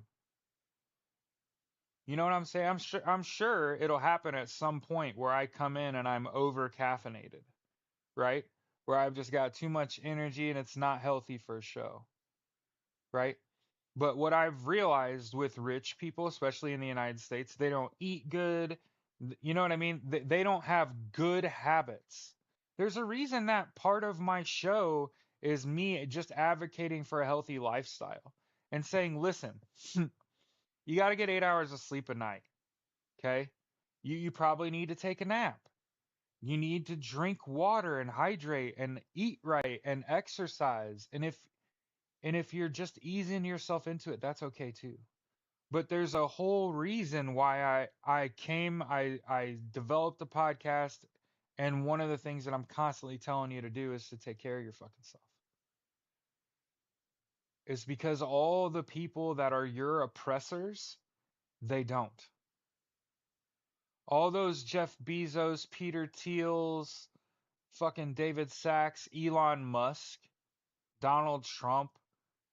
You know what I'm saying? I'm sure it'll happen at some point where I come in and I'm over caffeinated, right? Where I've just got too much energy and it's not healthy for a show, right? But what I've realized with rich people, especially in the United States, they don't eat good. You know what I mean? They don't have good habits. There's a reason that part of my show is me just advocating for a healthy lifestyle and saying, listen, you got to get 8 hours of sleep a night. Okay. You probably need to take a nap. You need to drink water and hydrate and eat right and exercise. And if you're just easing yourself into it, that's okay too. But there's a whole reason why I developed the podcast, and one of the things that I'm constantly telling you to do is to take care of your fucking self. It's because all the people that are your oppressors, they don't. All those Jeff Bezos, Peter Thiels, fucking David Sachs, Elon Musk, Donald Trump,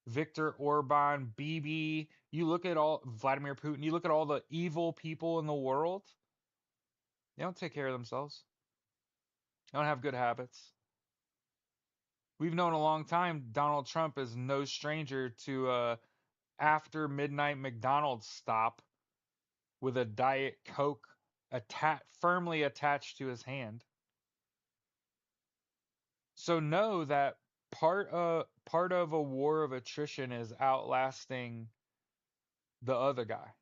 Viktor Orban, Bibi. You look at all Vladimir Putin. You look at all the evil people in the world. They don't take care of themselves. They don't have good habits. We've known a long time Donald Trump is no stranger to after midnight McDonald's stop with a Diet Coke firmly attached to his hand. So know that part of a war of attrition is outlasting the other guy.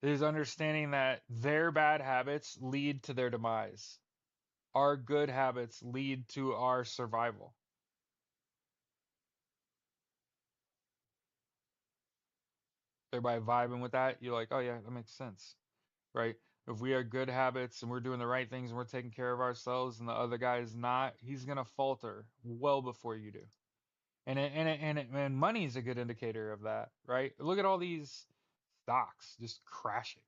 It is understanding that their bad habits lead to their demise. Our good habits lead to our survival. Everybody vibing with that, you're like, oh yeah, that makes sense, right? If we have good habits and we're doing the right things and we're taking care of ourselves and the other guy is not, he's gonna falter well before you do. And money is a good indicator of that, right? Look at all these stocks just crashing.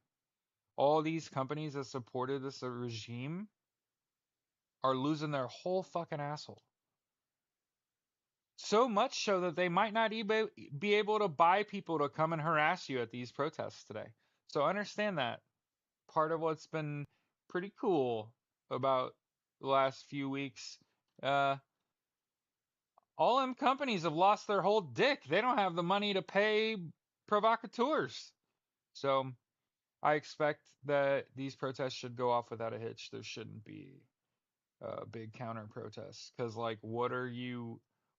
All these companies that supported this regime are losing their whole fucking asshole. So much so that they might not even be able to buy people to come and harass you at these protests today. So understand that part of what's been pretty cool about the last few weeks. Uh, all them companies have lost their whole dick. They don't have the money to pay provocateurs. So I expect that these protests should go off without a hitch. There shouldn't be big counter protests because, like,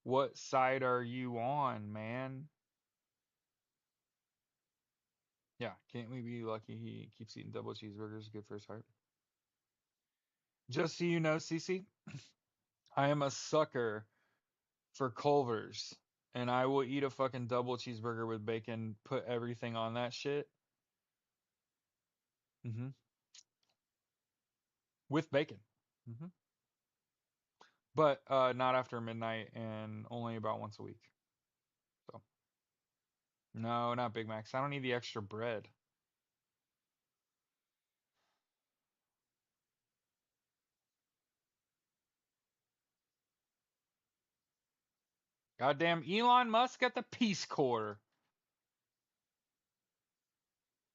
what side are you on, man? Yeah, can't we be lucky he keeps eating double cheeseburgers? Good for his heart. Just so you know, Cece, I am a sucker for Culver's, and I will eat a fucking double cheeseburger with bacon, put everything on that shit. hmm With bacon. hmm But not after midnight and only about once a week. So no, not Big Macs. I don't need the extra bread. Goddamn Elon Musk at the Peace Corps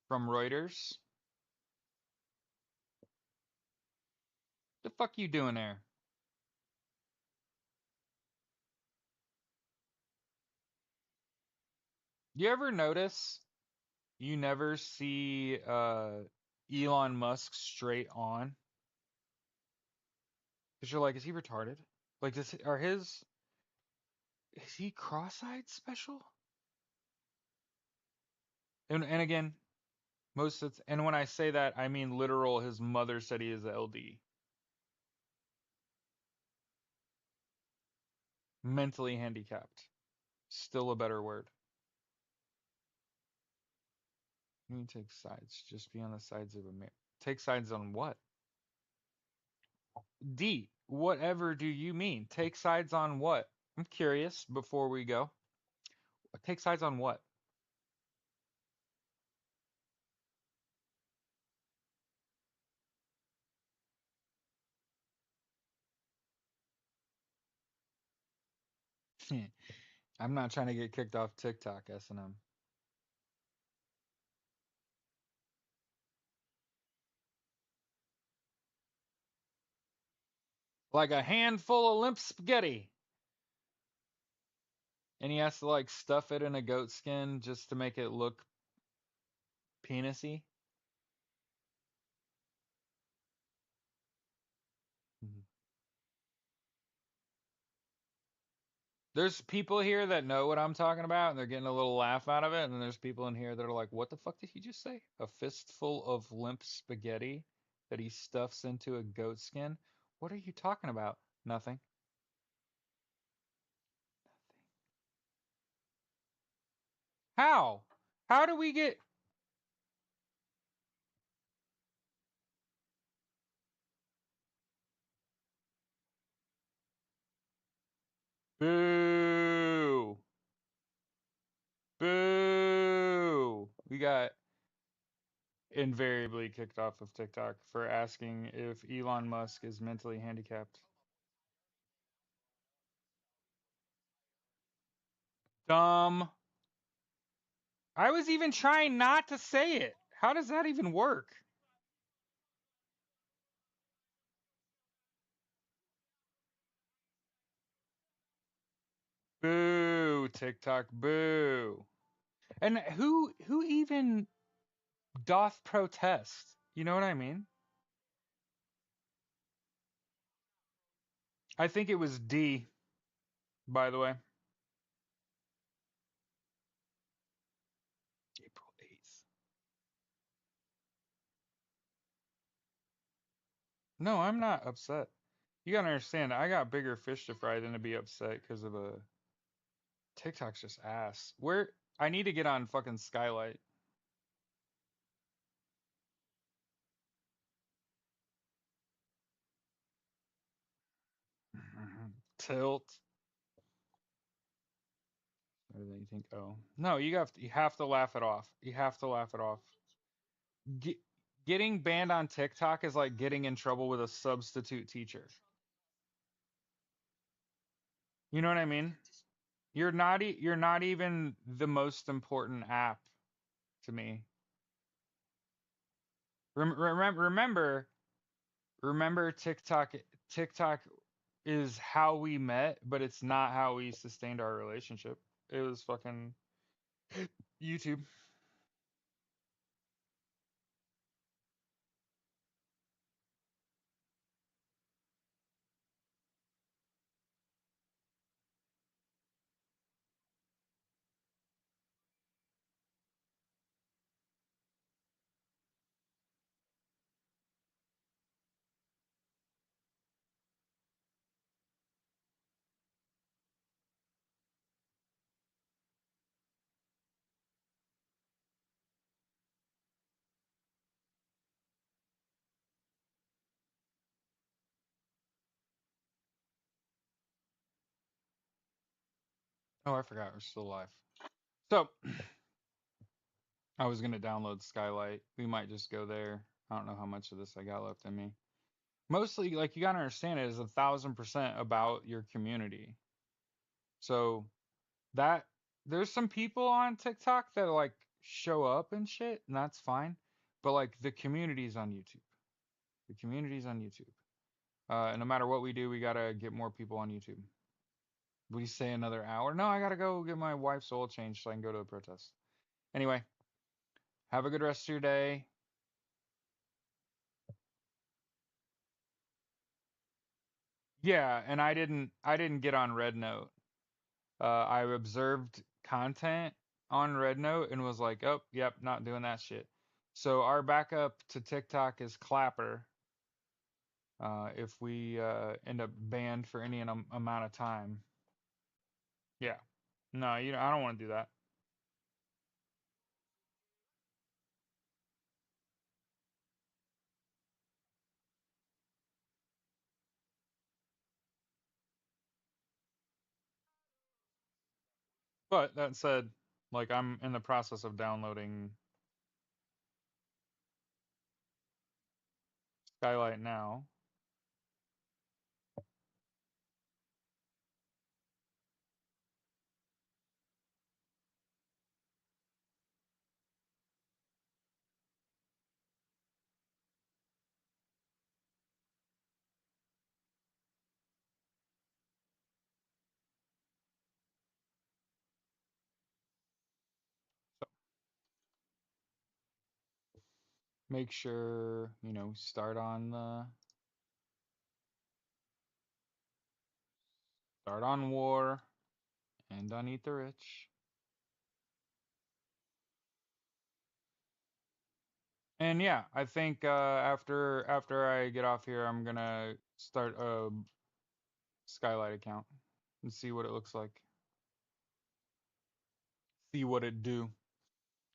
from Reuters. The fuck you doing there? You ever notice you never see Elon Musk straight on? Because you're like, is he retarded? Like, is he cross-eyed special? And again, and when I say that, I mean literal. His mother said he is LD, mentally handicapped. Still a better word. You mean take sides? Just be on the sides of a man. Take sides on what? D. Whatever do you mean? Take sides on what? I'm curious before we go. Take sides on what? I'm not trying to get kicked off TikTok, S&M. Like a handful of limp spaghetti. And he has to like stuff it in a goat skin just to make it look penisy. Mhm. There's people here that know what I'm talking about and they're getting a little laugh out of it. And then there's people in here that are like, what the fuck did he just say? A fistful of limp spaghetti that he stuffs into a goat skin? What are you talking about? Nothing. How? How do we get. Boo! Boo! We got invariably kicked off of TikTok for asking if Elon Musk is mentally handicapped. Dumb. I was even trying not to say it. How does that even work? Boo, TikTok, boo. And who even doth protest? You know what I mean? I think it was D, by the way. April 8th. No, I'm not upset. You gotta understand, I got bigger fish to fry than to be upset because of a TikTok's just ass. Where I need to get on fucking Skylight. Tilt. Or do you think? Oh no, you have to laugh it off. You have to laugh it off. Get, getting banned on TikTok is like getting in trouble with a substitute teacher. You know what I mean? You're not even the most important app to me. Remember TikTok is how we met, but it's not how we sustained our relationship. It was fucking YouTube. Oh, I forgot we're still live. So I was gonna download Skylight. We might just go there. I don't know how much of this I got left in me. Mostly, like you gotta understand, it is 1,000% about your community. So that there's some people on TikTok that like show up and shit, and that's fine. But like the community's on YouTube. The community's on YouTube. And no matter what we do, we gotta get more people on YouTube. We say another hour. No, I gotta go get my wife's oil change so I can go to a protest. Anyway, have a good rest of your day. Yeah, and I didn't get on Red Note. I observed content on Red Note and was like, oh, yep, not doing that shit. So our backup to TikTok is Clapper. If we end up banned for any amount of time. Yeah. No, I don't want to do that. But that said, like I'm in the process of downloading Skylight now. So make sure, start on war, end on Eat the Rich. And yeah, I think after I get off here, I'm gonna start a Skylight account and see what it looks like. See what it do.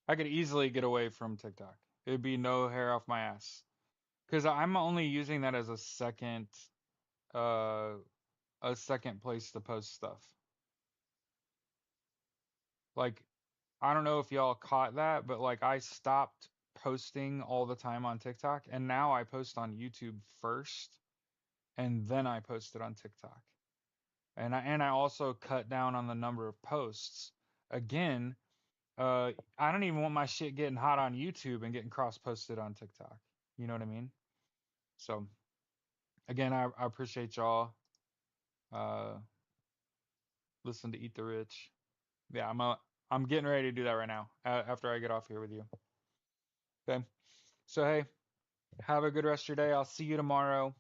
I could easily get away from TikTok. It'd be no hair off my ass. Because I'm only using that as uh a second place to post stuff. Like I don't know if y'all caught that, but like I stopped posting all the time on TikTok and now I post on YouTube first and then I post it on TikTok. And I also cut down on the number of posts. again, I don't even want my shit getting hot on YouTube and getting cross posted on TikTok. You know what I mean? So again, I appreciate y'all. Uh, listen to Eat the Rich. Yeah, I'm getting ready to do that right now after I get off here with you. Okay. So hey, have a good rest of your day. I'll see you tomorrow.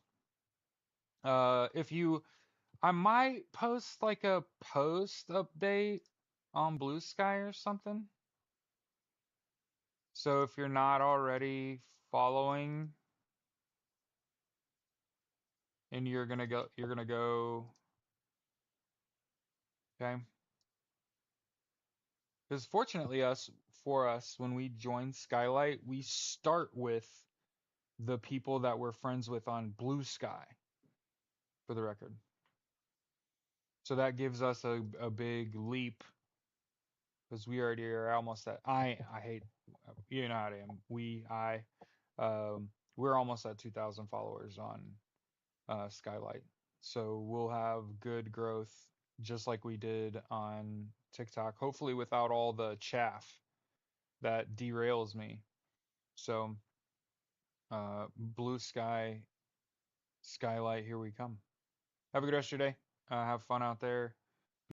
If you, I might post like a post update on Blue Sky or something. So if you're not already following and you're gonna go, okay? Because fortunately for us, when we join Skylight, we start with the people that we're friends with on Blue Sky, for the record. So that gives us a big leap because we already are almost at I hate you know how I am. We're almost at 2,000 followers on Skylight. So we'll have good growth just like we did on TikTok, hopefully without all the chaff that derails me. So Blue Sky, Skylight, here we come. Have a good rest of your day. Have fun out there.